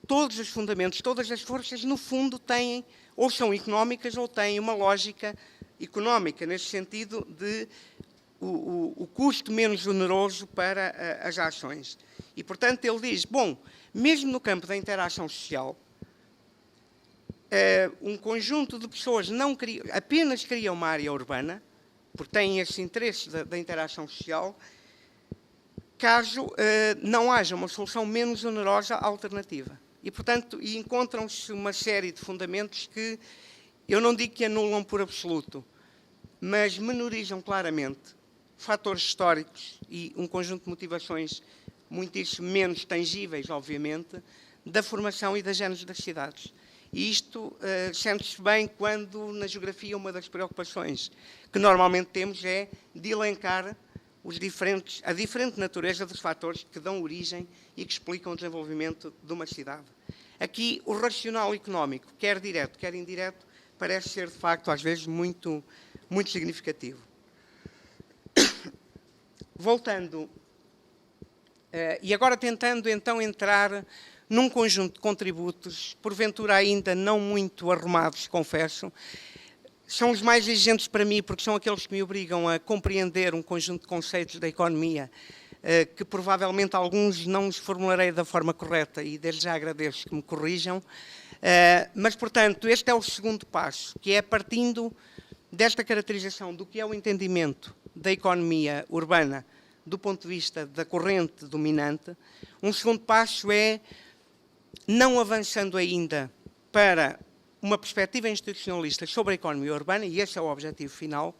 todos os fundamentos, todas as forças, no fundo, têm, ou são económicas, ou têm uma lógica económica, nesse sentido de o custo menos oneroso para as ações. E, portanto, ele diz, bom, mesmo no campo da interação social, um conjunto de pessoas apenas cria uma área urbana, porque têm esse interesse da interação social, caso não haja uma solução menos onerosa alternativa. E, portanto, encontram-se uma série de fundamentos que eu não digo que anulam por absoluto, mas menorizam claramente fatores históricos e um conjunto de motivações muitíssimo menos tangíveis, obviamente, da formação e da gênese das cidades. E isto sente-se bem quando, na geografia, uma das preocupações que normalmente temos é de elencar a diferente natureza dos fatores que dão origem e que explicam o desenvolvimento de uma cidade. Aqui, o racional económico, quer direto, quer indireto, parece ser, de facto, às vezes, muito significativo. Voltando, e agora tentando, então, entrar num conjunto de contributos, porventura ainda não muito arrumados, confesso, são os mais exigentes para mim, porque são aqueles que me obrigam a compreender um conjunto de conceitos da economia, que provavelmente alguns não os formularei da forma correta, e desde já agradeço que me corrijam, mas, portanto, este é o segundo passo, que é partindo desta caracterização do que é o entendimento da economia urbana do ponto de vista da corrente dominante. Um segundo passo é, não avançando ainda para uma perspectiva institucionalista sobre a economia urbana, e esse é o objetivo final,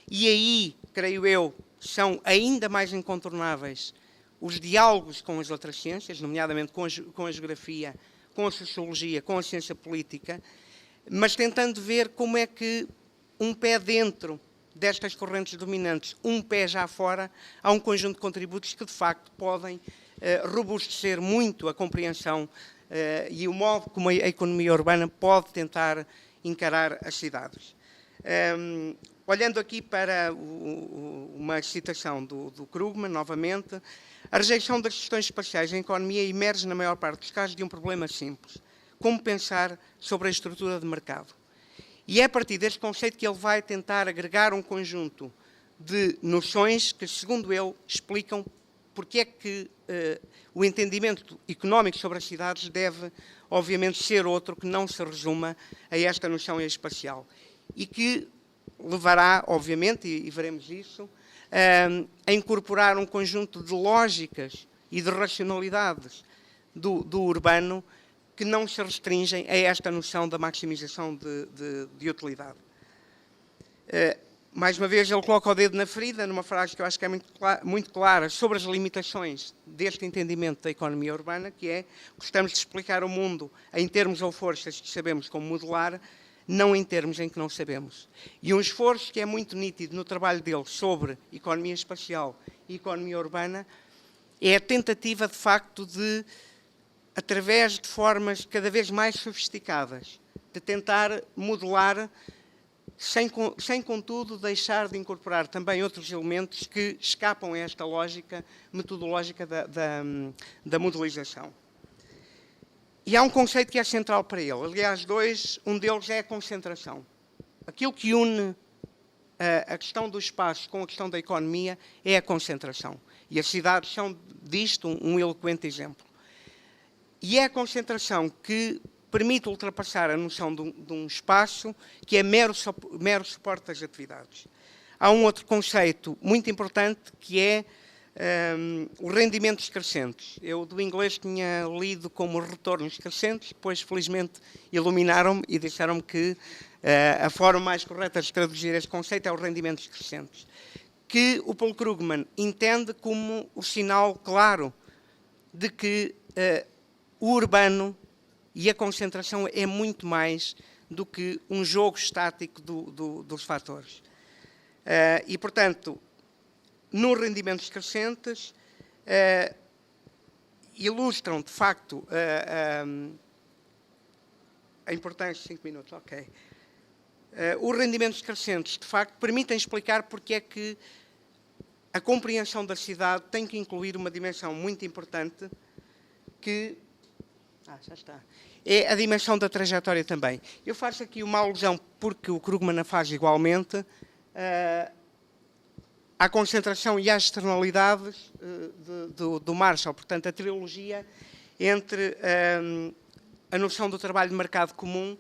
e aí creio eu, são ainda mais incontornáveis os diálogos com as outras ciências, nomeadamente com a geografia, com a sociologia, com a ciência política, mas tentando ver como é que um pé dentro destas correntes dominantes, um pé já fora, há um conjunto de contributos que, de facto, podem robustecer muito a compreensão e o modo como a economia urbana pode tentar encarar as cidades. Olhando aqui para uma citação do Krugman, novamente, a rejeição das questões espaciais em economia emerge, na maior parte dos casos, de um problema simples. Como pensar sobre a estrutura de mercado? E é a partir deste conceito que ele vai tentar agregar um conjunto de noções que, segundo ele, explicam porque é que o entendimento económico sobre as cidades deve, obviamente, ser outro que não se resuma a esta noção espacial. E que levará, obviamente, e veremos isso, a incorporar um conjunto de lógicas e de racionalidades do urbano que não se restringem a esta noção da maximização de utilidade. Mais uma vez, ele coloca o dedo na ferida, numa frase que eu acho que é muito clara, sobre as limitações deste entendimento da economia urbana, que é: gostamos de explicar o mundo em termos ou forças que sabemos como modelar, não em termos em que não sabemos. E um esforço que é muito nítido no trabalho dele sobre economia espacial e economia urbana é a tentativa, de facto, de, através de formas cada vez mais sofisticadas, de tentar modelar, sem contudo deixar de incorporar também outros elementos que escapam a esta lógica metodológica da modelização. E há um conceito que é central para ele, aliás, um deles é a concentração. Aquilo que une a questão do espaço com a questão da economia é a concentração. E as cidades são disto um eloquente exemplo. E é a concentração que permite ultrapassar a noção de um espaço que é mero suporte das atividades. Há um outro conceito muito importante que é os rendimentos crescentes. Eu do inglês tinha lido como retornos crescentes, depois felizmente iluminaram-me e disseram-me que a forma mais correta de traduzir este conceito é os rendimentos crescentes, que o Paul Krugman entende como o sinal claro de que o urbano e a concentração é muito mais do que um jogo estático dos fatores. E, portanto, nos rendimentos crescentes, ilustram, de facto, a importância... 5 minutos, ok. Os rendimentos crescentes, de facto, permitem explicar porque é que a compreensão da cidade tem que incluir uma dimensão muito importante que... já está. É a dimensão da trajetória também. Eu faço aqui uma alusão, porque o Krugman a faz igualmente, à concentração e às externalidades do Marshall. Portanto, a trilogia entre a noção do trabalho de mercado comum.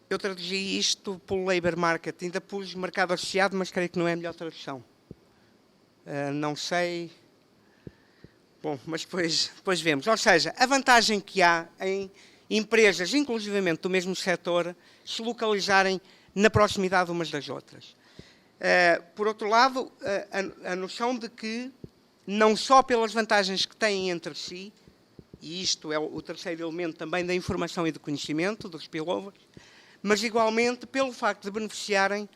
Eu traduzi isto pelo Labour Market. Ainda pus mercado associado, mas creio que não é a melhor tradução. Não sei... Bom, mas depois vemos. Ou seja, a vantagem que há em empresas, inclusivamente do mesmo setor, se localizarem na proximidade umas das outras. Por outro lado, a noção de que, não só pelas vantagens que têm entre si, e isto é o terceiro elemento também da informação e do conhecimento, dos spillovers, mas igualmente pelo facto de beneficiarem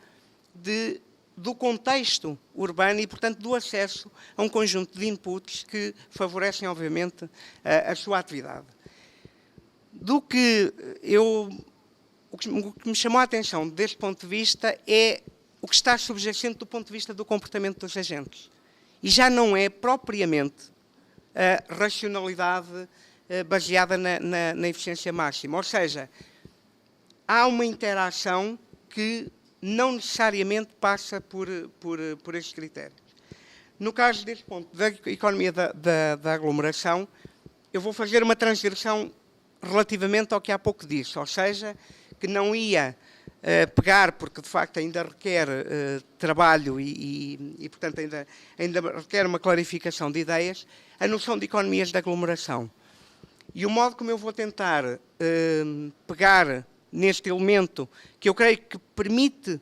do contexto urbano e, portanto, do acesso a um conjunto de inputs que favorecem, obviamente, a sua atividade. O que me chamou a atenção deste ponto de vista é o que está subjacente do ponto de vista do comportamento dos agentes. E já não é propriamente a racionalidade baseada na eficiência máxima. Ou seja, há uma interação que não necessariamente passa por estes critérios. No caso deste ponto da economia da aglomeração, eu vou fazer uma transgressão relativamente ao que há pouco disse, ou seja, que não ia pegar, porque de facto ainda requer trabalho e portanto ainda requer uma clarificação de ideias, a noção de economias de aglomeração. E o modo como eu vou tentar pegar neste elemento, que eu creio que permite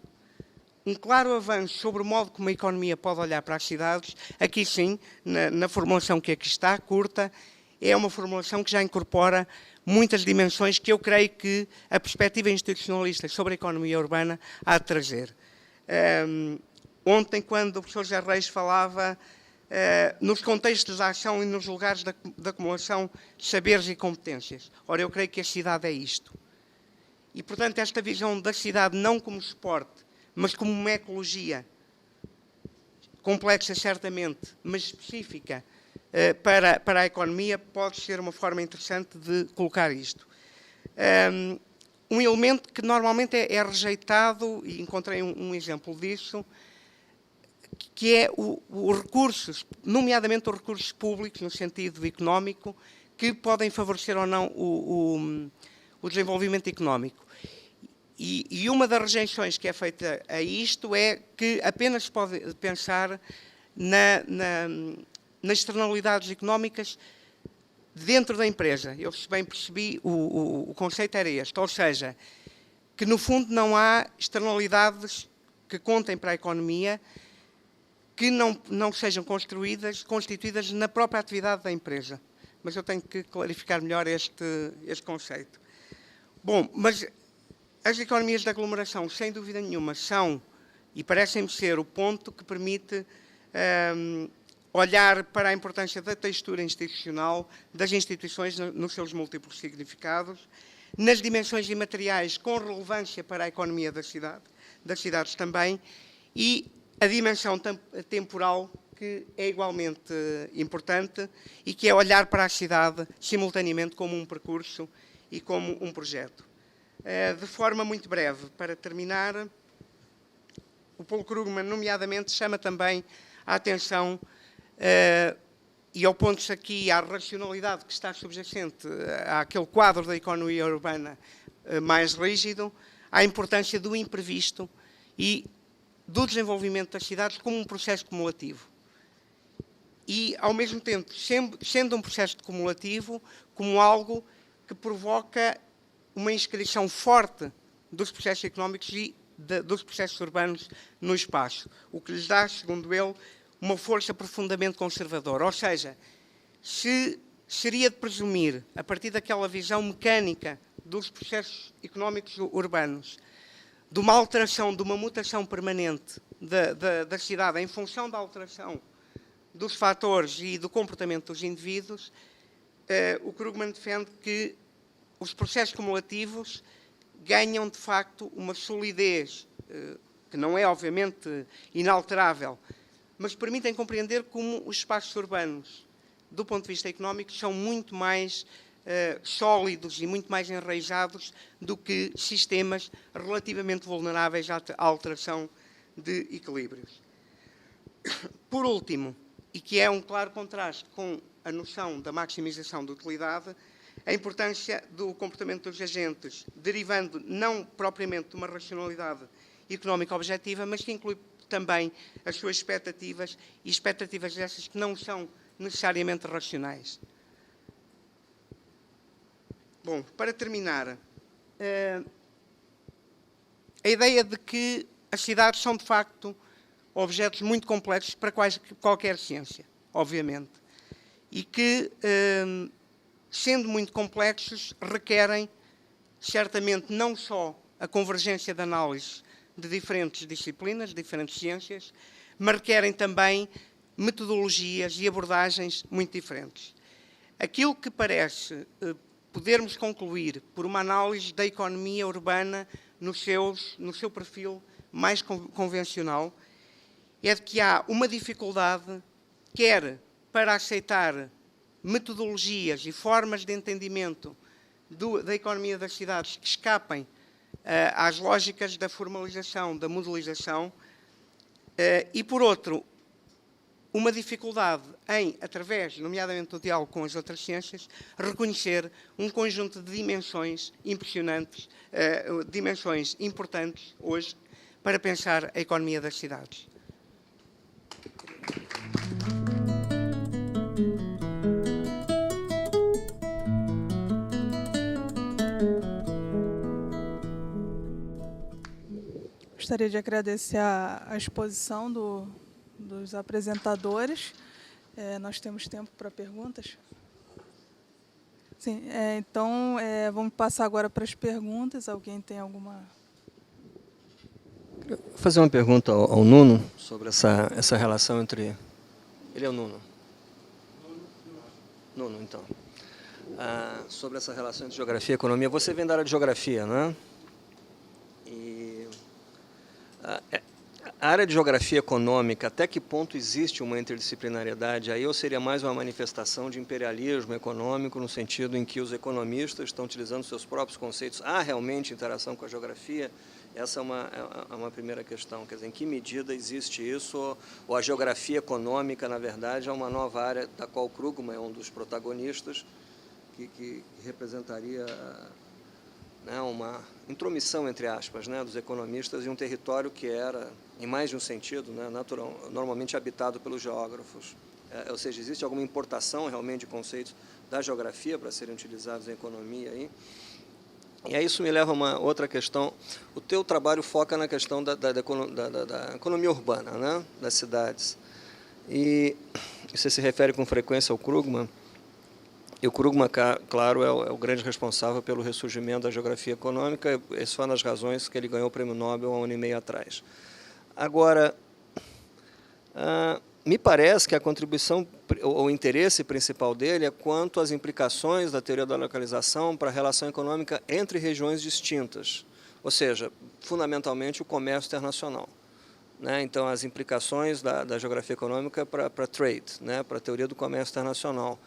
um claro avanço sobre o modo como a economia pode olhar para as cidades. Aqui sim, na formulação que aqui está, curta, é uma formulação que já incorpora muitas dimensões que eu creio que a perspectiva institucionalista sobre a economia urbana há de trazer. Ontem, quando o professor José Reis falava nos contextos da ação e nos lugares de acumulação de saberes e competências. Ora, eu creio que a cidade é isto. E, portanto, esta visão da cidade não como suporte, mas como uma ecologia complexa, certamente, mas específica para a economia, pode ser uma forma interessante de colocar isto. Um elemento que normalmente é rejeitado, e encontrei um exemplo disso, que é os recursos, nomeadamente os recursos públicos, no sentido económico, que podem favorecer ou não o desenvolvimento económico. E uma das rejeições que é feita a isto é que apenas se pode pensar nas externalidades económicas dentro da empresa. Eu, se bem percebi, o conceito era este, ou seja, que no fundo não há externalidades que contem para a economia que não sejam constituídas na própria atividade da empresa. Mas eu tenho que clarificar melhor este conceito. Bom, mas as economias de aglomeração, sem dúvida nenhuma, são, e parecem-me ser, o ponto que permite olhar para a importância da textura institucional das instituições nos seus múltiplos significados, nas dimensões imateriais com relevância para a economia das cidades também, e a dimensão temporal, que é igualmente importante, e que é olhar para a cidade simultaneamente como um percurso e como um projeto. De forma muito breve, para terminar, o Paul Krugman, nomeadamente, chama também a atenção, e opondo-se aqui à racionalidade que está subjacente àquele quadro da economia urbana mais rígido, à importância do imprevisto e do desenvolvimento das cidades como um processo cumulativo. E, ao mesmo tempo, sendo um processo cumulativo, como algo que provoca uma inscrição forte dos processos económicos e dos processos urbanos no espaço, o que lhes dá, segundo ele, uma força profundamente conservadora. Ou seja, se seria de presumir, a partir daquela visão mecânica dos processos económicos urbanos, de uma alteração, de uma mutação permanente da cidade em função da alteração dos fatores e do comportamento dos indivíduos, o Krugman defende que os processos cumulativos ganham, de facto, uma solidez, que não é, obviamente, inalterável, mas permitem compreender como os espaços urbanos, do ponto de vista económico, são muito mais sólidos e muito mais enraizados do que sistemas relativamente vulneráveis à alteração de equilíbrios. Por último, e que é um claro contraste com a noção da maximização da utilidade, a importância do comportamento dos agentes, derivando não propriamente de uma racionalidade económica objetiva, mas que inclui também as suas expectativas, e expectativas essas que não são necessariamente racionais. Bom, para terminar, a ideia de que as cidades são, de facto, objetos muito complexos para qualquer ciência, obviamente, e que, sendo muito complexos, requerem, certamente, não só a convergência de análise de diferentes disciplinas, diferentes ciências, mas requerem também metodologias e abordagens muito diferentes. Aquilo que parece podermos concluir por uma análise da economia urbana no seu perfil mais convencional é de que há uma dificuldade, quer para aceitar metodologias e formas de entendimento da economia das cidades que escapem às lógicas da formalização, da modelização, e, por outro, uma dificuldade em, através, nomeadamente do diálogo com as outras ciências, reconhecer um conjunto de dimensões impressionantes, dimensões importantes hoje para pensar a economia das cidades. Gostaria de agradecer a exposição dos apresentadores. Nós temos tempo para perguntas? Sim, então vamos passar agora para as perguntas. Alguém tem alguma... Vou fazer uma pergunta ao Nuno sobre essa relação entre... Ele é o Nuno? Nuno, então. Sobre essa relação entre geografia e economia. Você vem da área de geografia, não é? E a área de geografia econômica, até que ponto existe uma interdisciplinariedade aí, ou seria mais uma manifestação de imperialismo econômico, no sentido em que os economistas estão utilizando seus próprios conceitos? Há realmente interação com a geografia? Essa é uma primeira questão. Quer dizer, em que medida existe isso? Ou a geografia econômica, na verdade, é uma nova área da qual Krugman é um dos protagonistas, que representaria, né, uma intromissão, entre aspas, né, dos economistas em um território que era, em mais de um sentido, né, normalmente habitado pelos geógrafos. Ou seja, existe alguma importação realmente de conceitos da geografia para serem utilizados em economia aí? E aí isso me leva a uma outra questão. O teu trabalho foca na questão da economia urbana, né, das cidades. E você se refere com frequência ao Krugman. E o Krugman, claro, é o grande responsável pelo ressurgimento da geografia econômica. Essa foi uma das razões que ele ganhou o Prêmio Nobel há 1 ano e meio atrás. Agora, me parece que a contribuição, o interesse principal dele é quanto às implicações da teoria da localização para a relação econômica entre regiões distintas, ou seja, fundamentalmente o comércio internacional, né? Então, as implicações da geografia econômica para trade, né? Para a teoria do comércio internacional.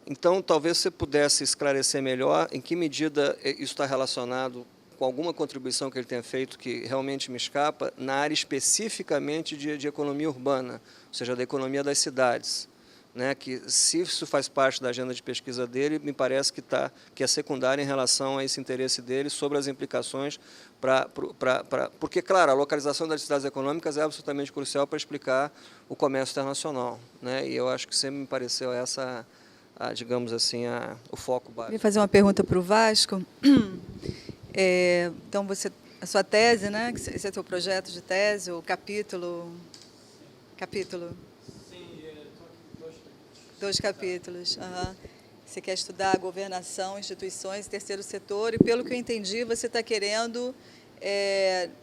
Então, talvez você pudesse esclarecer melhor em que medida isso está relacionado com alguma contribuição que ele tenha feito que realmente me escapa, na área especificamente de economia urbana, ou seja, da economia das cidades, né? Que, se isso faz parte da agenda de pesquisa dele, me parece que é secundário em relação a esse interesse dele sobre as implicações porque, claro, a localização das cidades econômicas é absolutamente crucial para explicar o comércio internacional, né? E eu acho que sempre me pareceu essa, digamos assim, o foco básico. Queria fazer uma pergunta para o Vasco. Então, a sua tese, né? Esse é o seu projeto de tese, o capítulo? Sim, dois capítulos. Uhum. Você quer estudar governação, instituições, terceiro setor, e pelo que eu entendi, você está querendo,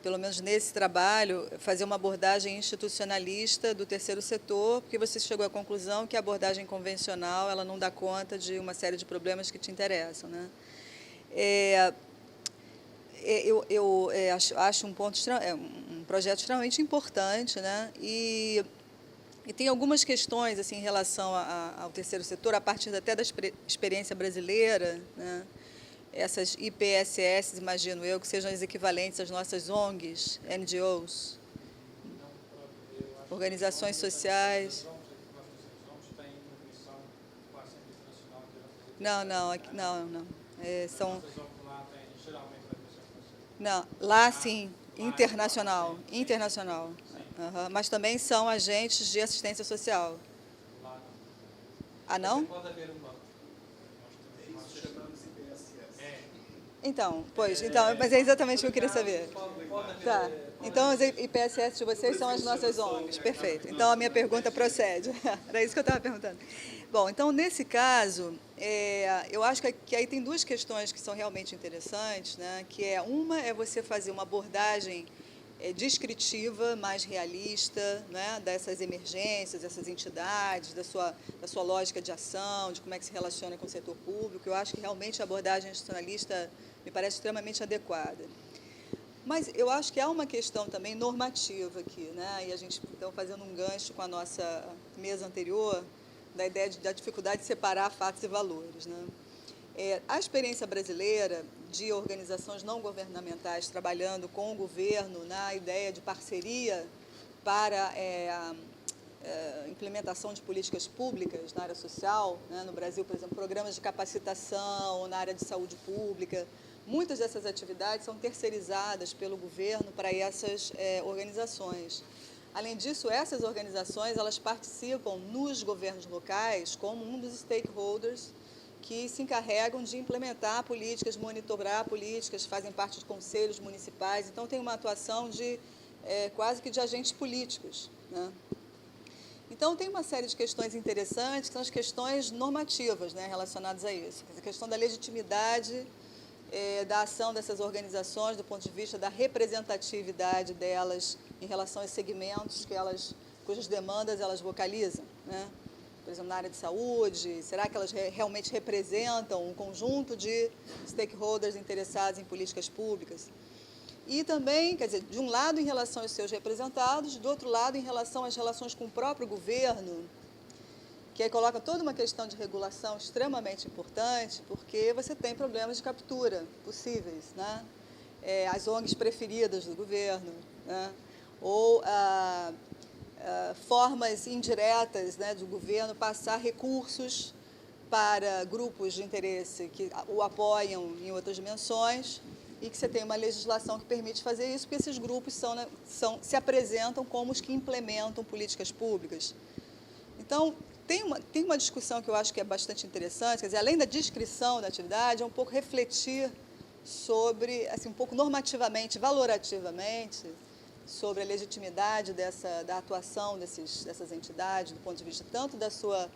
pelo menos nesse trabalho, fazer uma abordagem institucionalista do terceiro setor, porque você chegou à conclusão que a abordagem convencional ela não dá conta de uma série de problemas que te interessam, né? Eu acho um projeto extremamente importante, né? E tem algumas questões assim, em relação ao terceiro setor, a partir até da experiência brasileira, né? Essas IPSS, imagino eu, que sejam as equivalentes às nossas ONGs, NGOs, organizações sociais. Não. São... Não, lá sim, internacional. Uhum. Mas também são agentes de assistência social. Ah, não? Então, mas é exatamente o que eu queria saber. Tá. Então, as IPSS de vocês são as nossas ONGs. Perfeito. Então, a minha pergunta procede. Era isso que eu estava perguntando. Bom, então, nesse caso, eu acho que aí tem duas questões que são realmente interessantes, né? Uma é você fazer uma abordagem descritiva, mais realista, né? Dessas emergências, dessas entidades, da sua lógica de ação, de como é que se relaciona com o setor público. Eu acho que realmente a abordagem institucionalista me parece extremamente adequada. Mas eu acho que há uma questão também normativa aqui, né? E a gente, então, fazendo um gancho com a nossa mesa anterior, da ideia da dificuldade de separar fatos e valores, né? A experiência brasileira de organizações não governamentais trabalhando com o governo na ideia de parceria para a implementação de políticas públicas na área social, né? No Brasil, por exemplo, programas de capacitação na área de saúde pública, muitas dessas atividades são terceirizadas pelo governo para essas organizações. Além disso, essas organizações elas participam nos governos locais como um dos stakeholders que se encarregam de implementar políticas, monitorar políticas, fazem parte de conselhos municipais, então tem uma atuação de quase que de agentes políticos, né? Então, tem uma série de questões interessantes, que são as questões normativas, né, relacionadas a isso. A questão da legitimidade da ação dessas organizações, do ponto de vista da representatividade delas em relação aos segmentos cujas demandas elas vocalizam, né? Por exemplo, na área de saúde, será que elas realmente representam um conjunto de stakeholders interessados em políticas públicas? E também, quer dizer, de um lado em relação aos seus representados, do outro lado em relação às relações com o próprio governo, que aí coloca toda uma questão de regulação extremamente importante, porque você tem problemas de captura possíveis, né? As ONGs preferidas do governo, né? Ou formas indiretas, né, do governo passar recursos para grupos de interesse que o apoiam em outras dimensões, e que você tem uma legislação que permite fazer isso, porque esses grupos se apresentam como os que implementam políticas públicas. Então, tem uma discussão que eu acho que é bastante interessante, quer dizer, além da descrição da atividade, é um pouco refletir sobre, assim, um pouco normativamente, valorativamente, sobre a legitimidade da atuação dessas entidades, do ponto de vista tanto da sua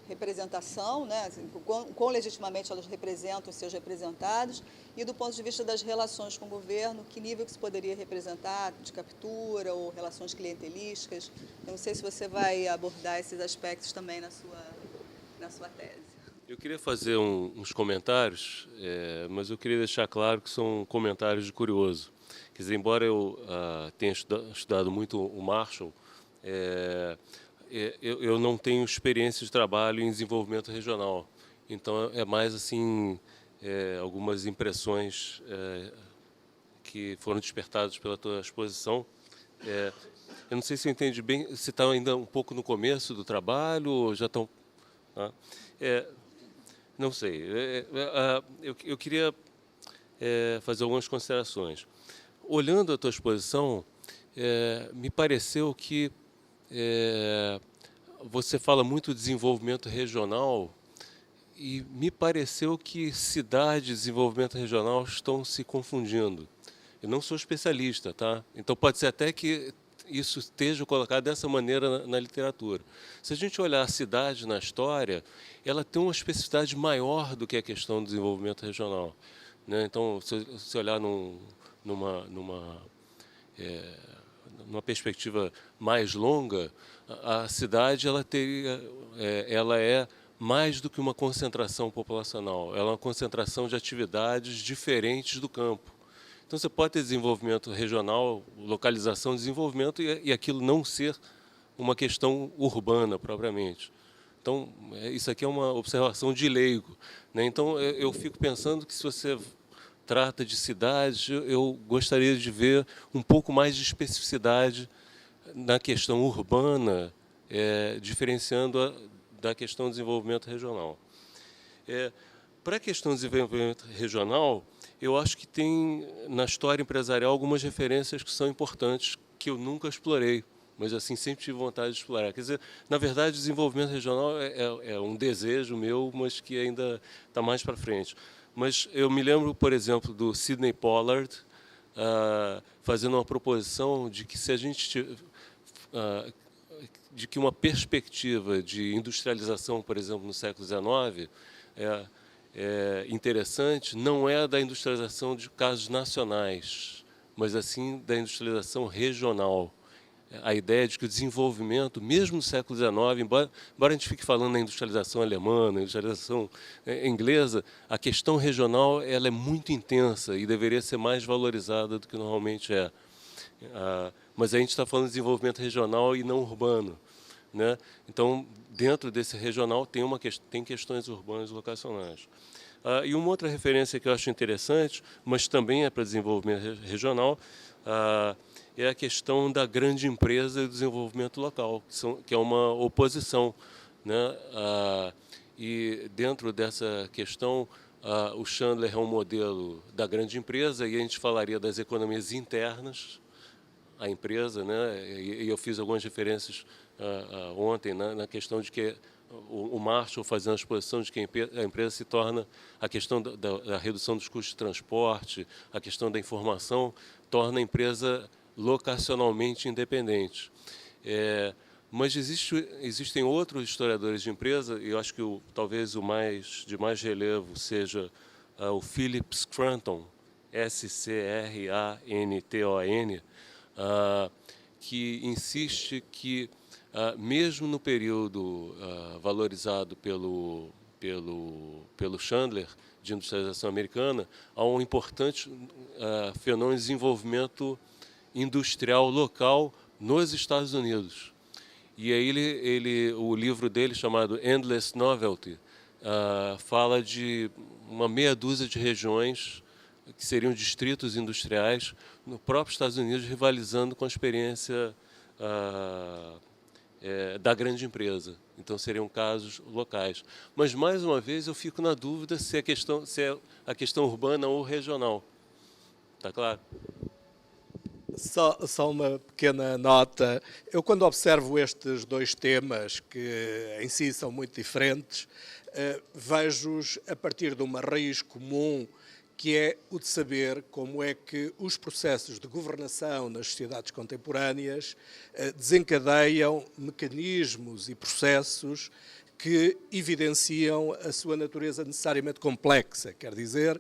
representação, né, assim, quão legitimamente elas representam os seus representados, e do ponto de vista das relações com o governo, que nível que se poderia representar, de captura ou relações clientelísticas. Eu não sei se você vai abordar esses aspectos também na sua tese. Eu queria fazer uns comentários, mas eu queria deixar claro que são comentários de curioso. Quer dizer, embora eu tenha estudado muito o Marshall, eu não tenho experiência de trabalho em desenvolvimento regional. Então, é mais assim algumas impressões que foram despertadas pela tua exposição. Eu não sei se eu entendi bem, se está ainda um pouco no começo do trabalho ou já estão... Tá? Não sei. Eu queria fazer algumas considerações. Olhando a tua exposição, me pareceu que você fala muito de desenvolvimento regional e me pareceu que cidade e desenvolvimento regional estão se confundindo. Eu não sou especialista, tá? Então pode ser até que isso esteja colocado dessa maneira na literatura. Se a gente olhar a cidade na história, ela tem uma especificidade maior do que a questão do desenvolvimento regional, né? Então, se olhar numa perspectiva mais longa, a cidade ela é mais do que uma concentração populacional, ela é uma concentração de atividades diferentes do campo. Então, você pode ter desenvolvimento regional, localização, desenvolvimento, e aquilo não ser uma questão urbana, propriamente. Então, isso aqui é uma observação de leigo, né? Então, eu fico pensando que se você trata de cidades, eu gostaria de ver um pouco mais de especificidade na questão urbana, diferenciando da questão do desenvolvimento regional. Para a questão do desenvolvimento regional, eu acho que tem na história empresarial algumas referências que são importantes, que eu nunca explorei, mas assim sempre tive vontade de explorar. Quer dizer, na verdade, o desenvolvimento regional é um desejo meu, mas que ainda está mais para frente. Mas eu me lembro, por exemplo, do Sidney Pollard fazendo uma proposição de que se a gente de que uma perspectiva de industrialização, por exemplo, no século XIX interessante, não é da industrialização de casos nacionais, mas assim da industrialização regional. A ideia de que o desenvolvimento, mesmo no século XIX, embora a gente fique falando na industrialização alemã, na industrialização inglesa, a questão regional ela é muito intensa e deveria ser mais valorizada do que normalmente é. Mas a gente está falando de desenvolvimento regional e não urbano, né? Então, dentro desse regional tem questões urbanas e locacionais. E uma outra referência que eu acho interessante, mas também é para desenvolvimento regional, é a questão da grande empresa e do desenvolvimento local, que é uma oposição, né? E dentro dessa questão, o Chandler é um modelo da grande empresa, e a gente falaria das economias internas, à empresa, né? E eu fiz algumas referências ontem na questão de que o Marshall fazendo a exposição de que a empresa se torna, a questão da redução dos custos de transporte, a questão da informação, torna a empresa locacionalmente independente. Mas existem outros historiadores de empresa, e eu acho que talvez de mais relevo seja o Philip Scranton, Scranton, que insiste que, mesmo no período valorizado pelo Chandler, de industrialização americana, há um importante fenômeno de desenvolvimento industrial local nos Estados Unidos. E aí o livro dele, chamado Endless Novelty, fala de uma meia dúzia de regiões que seriam distritos industriais no próprio Estados Unidos, rivalizando com a experiência da grande empresa. Então, seriam casos locais. Mas, mais uma vez, eu fico na dúvida se é a questão urbana ou regional. Está claro? Só uma pequena nota. Eu, quando observo estes dois temas, que em si são muito diferentes, vejo-os a partir de uma raiz comum, que é o de saber como é que os processos de governação nas sociedades contemporâneas desencadeiam mecanismos e processos que evidenciam a sua natureza necessariamente complexa. Quer dizer,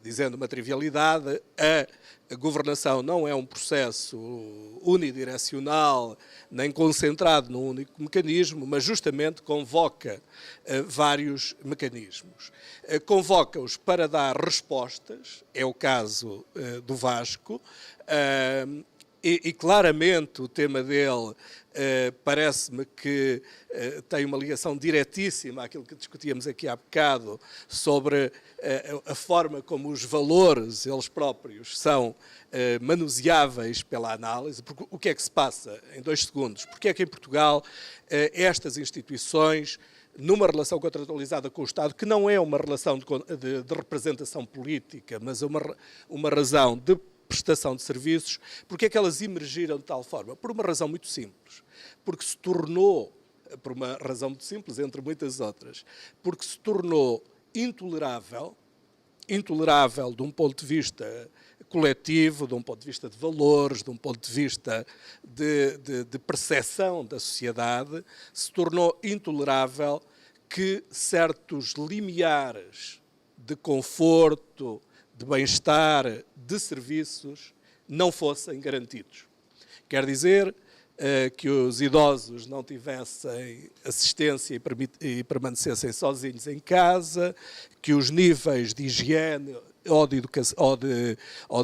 dizendo uma trivialidade, a governação não é um processo unidirecional, nem concentrado num único mecanismo, mas justamente convoca vários mecanismos. Convoca-os para dar respostas, é o caso do Vasco, e claramente o tema dele parece-me que tem uma ligação diretíssima àquilo que discutíamos aqui há bocado sobre a forma como os valores, eles próprios, são manuseáveis pela análise. Porque o que é que se passa, em 2 segundos? Porque é que em Portugal estas instituições, numa relação contratualizada com o Estado, que não é uma relação de representação política, mas uma razão de prestação de serviços, porque é que elas emergiram de tal forma? Por uma razão muito simples. Porque se tornou, por uma razão muito simples, entre muitas outras, porque se tornou intolerável de um ponto de vista coletivo, de um ponto de vista de valores, de um ponto de vista de percepção da sociedade, se tornou intolerável que certos limiares de conforto, de bem-estar, de serviços, não fossem garantidos. Quer dizer que os idosos não tivessem assistência e permanecessem sozinhos em casa, que os níveis de higiene ou de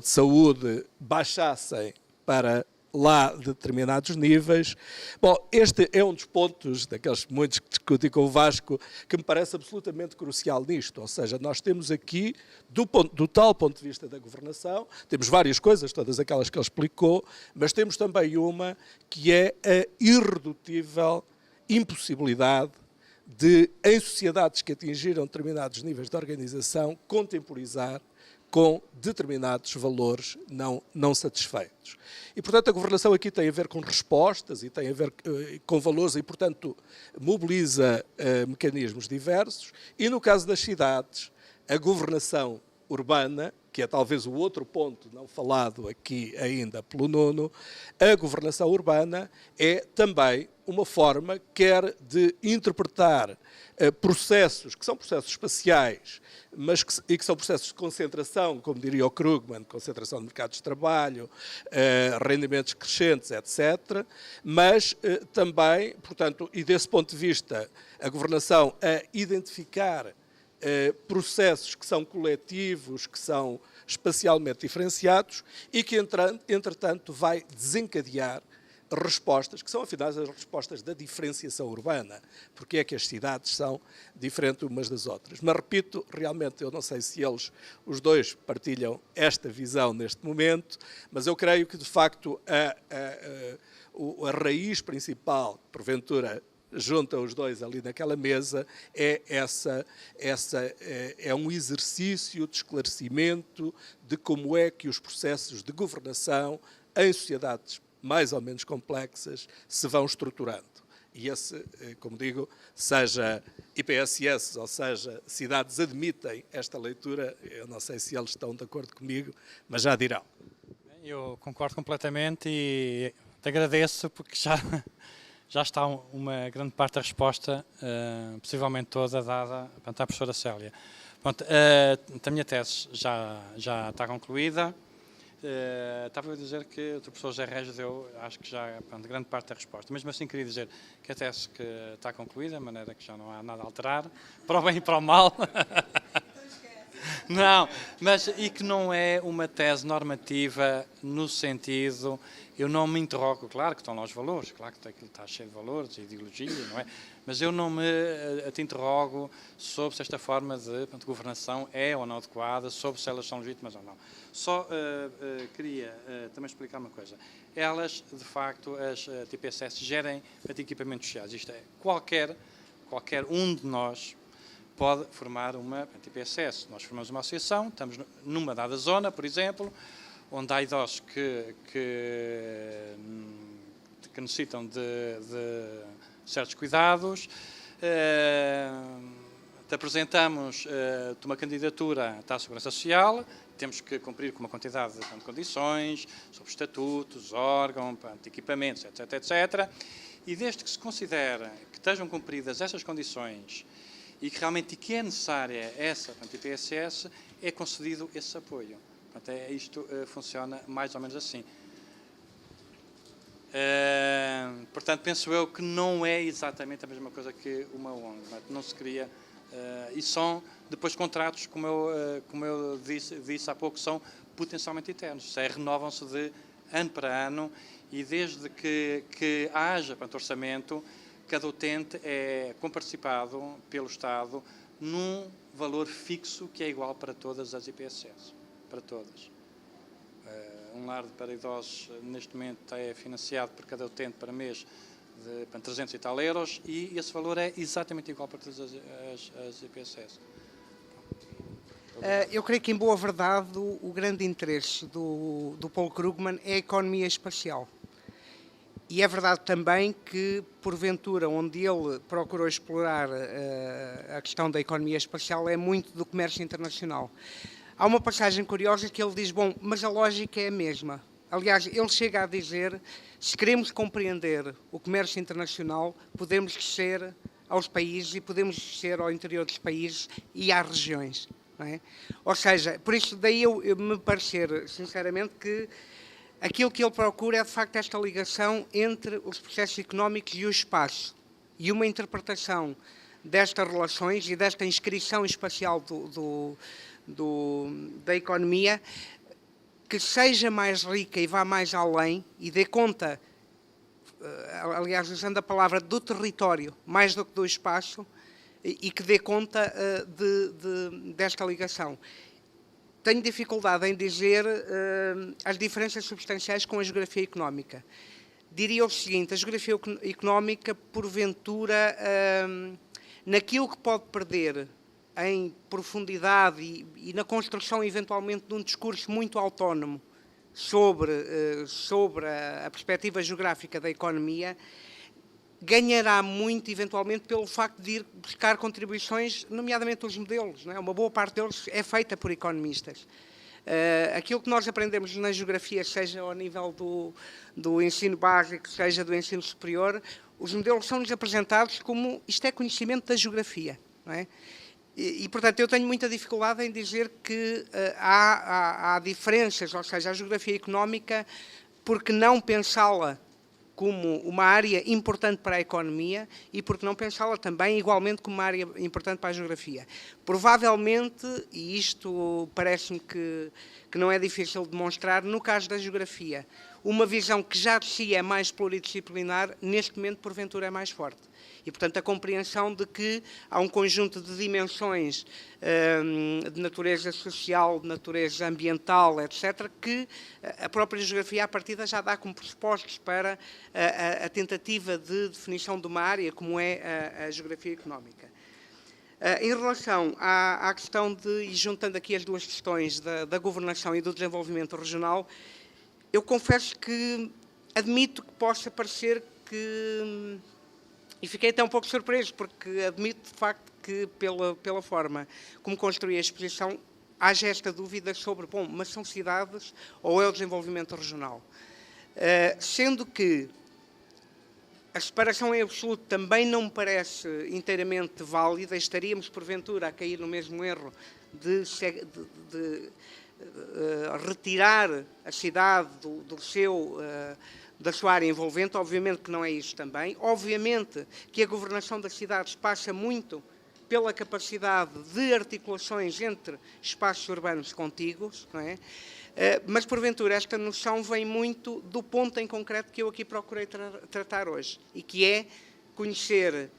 saúde baixassem para lá de determinados níveis. Bom, este é um dos pontos, daqueles muitos que discuti com o Vasco, que me parece absolutamente crucial nisto. Ou seja, nós temos aqui, do tal ponto de vista da governação, temos várias coisas, todas aquelas que ele explicou, mas temos também uma que é a irredutível impossibilidade de, em sociedades que atingiram determinados níveis de organização, contemporizar com determinados valores não satisfeitos. E, portanto, a governação aqui tem a ver com respostas e tem a ver com valores e, portanto, mobiliza mecanismos diversos. E, no caso das cidades, a governação urbana, que é talvez o outro ponto não falado aqui ainda pelo Nuno, a governação urbana é também uma forma, quer de interpretar processos, que são processos espaciais, mas que são processos de concentração, como diria o Krugman, concentração de mercados de trabalho, rendimentos crescentes, etc. Mas também, portanto, e desse ponto de vista, a governação a identificar processos que são coletivos, que são espacialmente diferenciados e que, entretanto, vai desencadear respostas, que são, afinal, as respostas da diferenciação urbana. Porque é que as cidades são diferentes umas das outras. Mas, repito, realmente, eu não sei se eles, os dois, partilham esta visão neste momento, mas eu creio que, de facto, a raiz principal, porventura, junta os dois ali naquela mesa, é um exercício de esclarecimento de como é que os processos de governação em sociedades mais ou menos complexas, se vão estruturando. E esse, como digo, seja IPSS, ou seja, cidades admitem esta leitura, eu não sei se eles estão de acordo comigo, mas já dirão. Eu concordo completamente e te agradeço porque já está uma grande parte da resposta, possivelmente toda, dada à professora Célia. Pronto, a minha tese já está concluída. Estava a dizer que o professor José Regis deu, acho que já grande parte da resposta. Mesmo assim, queria dizer que a tese que está concluída, de maneira que já não há nada a alterar, para o bem e para o mal. Não, mas e que não é uma tese normativa no sentido, eu não me interrogo, claro que estão lá os valores, claro que aquilo está cheio de valores e ideologia, não é? Mas eu não me te interrogo sobre se esta forma de governação é ou não adequada, sobre se elas são legítimas ou não. Só queria também explicar uma coisa. Elas, de facto, as IPSS gerem equipamentos sociais. Isto é, qualquer um de nós pode formar uma IPSS. Nós formamos uma associação, estamos numa dada zona, por exemplo, onde há idosos que necessitam de certos cuidados. Te apresentamos uma candidatura à Segurança Social, temos que cumprir com uma quantidade de condições, sobre estatutos, órgãos, equipamentos, etc., etc. E desde que se considera que estejam cumpridas essas condições e que realmente que é necessária essa IPSS, é concedido esse apoio. Portanto, isto funciona mais ou menos assim. Portanto, penso eu que não é exatamente a mesma coisa que uma ONG. Não se cria... e são, depois, contratos, como eu disse há pouco, são potencialmente eternos. Renovam-se de ano para ano e desde que haja orçamento, cada utente é comparticipado pelo Estado num valor fixo que é igual para todas as IPSS, para todas. Um lar para idosos, neste momento, é financiado por cada utente para mês de 300 e tal euros e esse valor é exatamente igual para todas as IPSS. Eu creio que, em boa verdade, o grande interesse do Paul Krugman é a economia espacial. E é verdade também que, porventura, onde ele procurou explorar a questão da economia espacial é muito do comércio internacional. Há uma passagem curiosa que ele diz, bom, mas a lógica é a mesma. Aliás, ele chega a dizer, se queremos compreender o comércio internacional, podemos descer aos países e podemos descer ao interior dos países e às regiões. Não é? Ou seja, por isso daí eu me parecer, sinceramente, que aquilo que ele procura é, de facto, esta ligação entre os processos económicos e o espaço. E uma interpretação destas relações e desta inscrição espacial da economia que seja mais rica e vá mais além e dê conta, aliás, usando a palavra do território, mais do que do espaço, e que dê conta desta ligação. Tenho dificuldade em dizer as diferenças substanciais com a geografia económica. Diria o seguinte, a geografia económica, porventura, naquilo que pode perder em profundidade e na construção, eventualmente, de um discurso muito autónomo sobre a perspectiva geográfica da economia, ganhará muito, eventualmente, pelo facto de ir buscar contribuições, nomeadamente os modelos. Não é? Uma boa parte deles é feita por economistas. Aquilo que nós aprendemos na geografia, seja ao nível do ensino básico, seja do ensino superior, os modelos são-nos apresentados como isto é conhecimento da geografia. Não é? E, portanto, eu tenho muita dificuldade em dizer que há diferenças, ou seja, a geografia económica, porque não pensá-la como uma área importante para a economia e porque não pensá-la também igualmente como uma área importante para a geografia. Provavelmente, e isto parece-me que não é difícil de demonstrar, no caso da geografia, uma visão que já de si é mais pluridisciplinar, neste momento, porventura, é mais forte. E, portanto, a compreensão de que há um conjunto de dimensões de natureza social, de natureza ambiental, etc., que a própria geografia, à partida, já dá como pressupostos para a tentativa de definição de uma área, como é a geografia económica. Em relação à questão e juntando aqui as duas questões da governação e do desenvolvimento regional, eu confesso que admito que possa parecer que... E fiquei até um pouco surpreso, porque admito, de facto, que pela forma como construí a exposição, haja esta dúvida sobre, bom, mas são cidades ou é o desenvolvimento regional? Sendo que a separação em absoluto também não me parece inteiramente válida, estaríamos, porventura, a cair no mesmo erro de retirar a cidade da sua área envolvente. Obviamente que não é isso também. Obviamente que a governação das cidades passa muito pela capacidade de articulações entre espaços urbanos contíguos, não é? Mas, porventura, esta noção vem muito do ponto em concreto que eu aqui procurei tratar hoje, e que é conhecer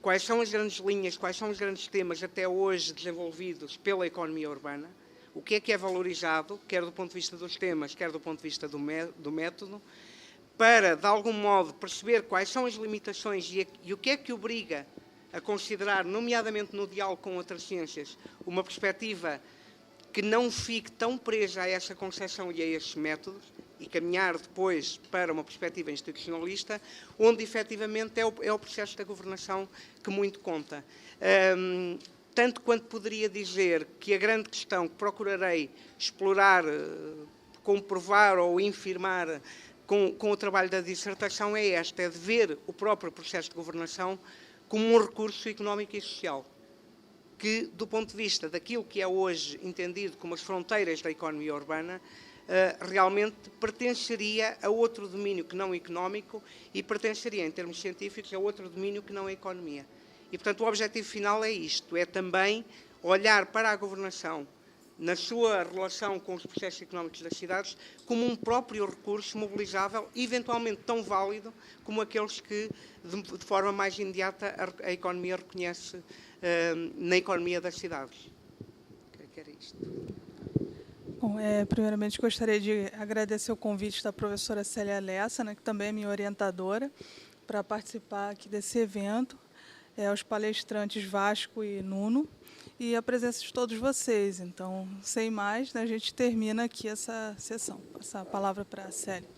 quais são as grandes linhas, quais são os grandes temas até hoje desenvolvidos pela economia urbana, o que é valorizado, quer do ponto de vista dos temas, quer do ponto de vista do método, para, de algum modo, perceber quais são as limitações e o que é que obriga a considerar, nomeadamente no diálogo com outras ciências, uma perspectiva que não fique tão presa a essa concepção e a esses métodos, e caminhar depois para uma perspectiva institucionalista, onde efetivamente é o processo da governação que muito conta. Tanto quanto poderia dizer que a grande questão que procurarei explorar, comprovar ou infirmar com o trabalho da dissertação é esta, é de ver o próprio processo de governação como um recurso económico e social, que, do ponto de vista daquilo que é hoje entendido como as fronteiras da economia urbana, realmente pertenceria a outro domínio que não económico e pertenceria, em termos científicos, a outro domínio que não a economia. E, portanto, o objetivo final é isto, é também olhar para a governação na sua relação com os processos económicos das cidades como um próprio recurso mobilizável, eventualmente tão válido como aqueles que, de forma mais imediata, a economia reconhece na economia das cidades. Creio que era isto. Bom, primeiramente gostaria de agradecer o convite da professora Célia Lessa, né, que também é minha orientadora, para participar aqui desse evento, aos palestrantes Vasco e Nuno, e a presença de todos vocês. Então, sem mais, né, a gente termina aqui essa sessão. Passar a palavra para a Célia.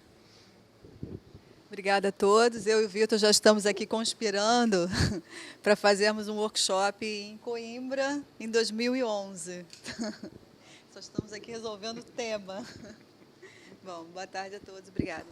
Obrigada a todos. Eu e o Vitor já estamos aqui conspirando para fazermos um workshop em Coimbra em 2011. Só estamos aqui resolvendo o tema. Bom, boa tarde a todos. Obrigada.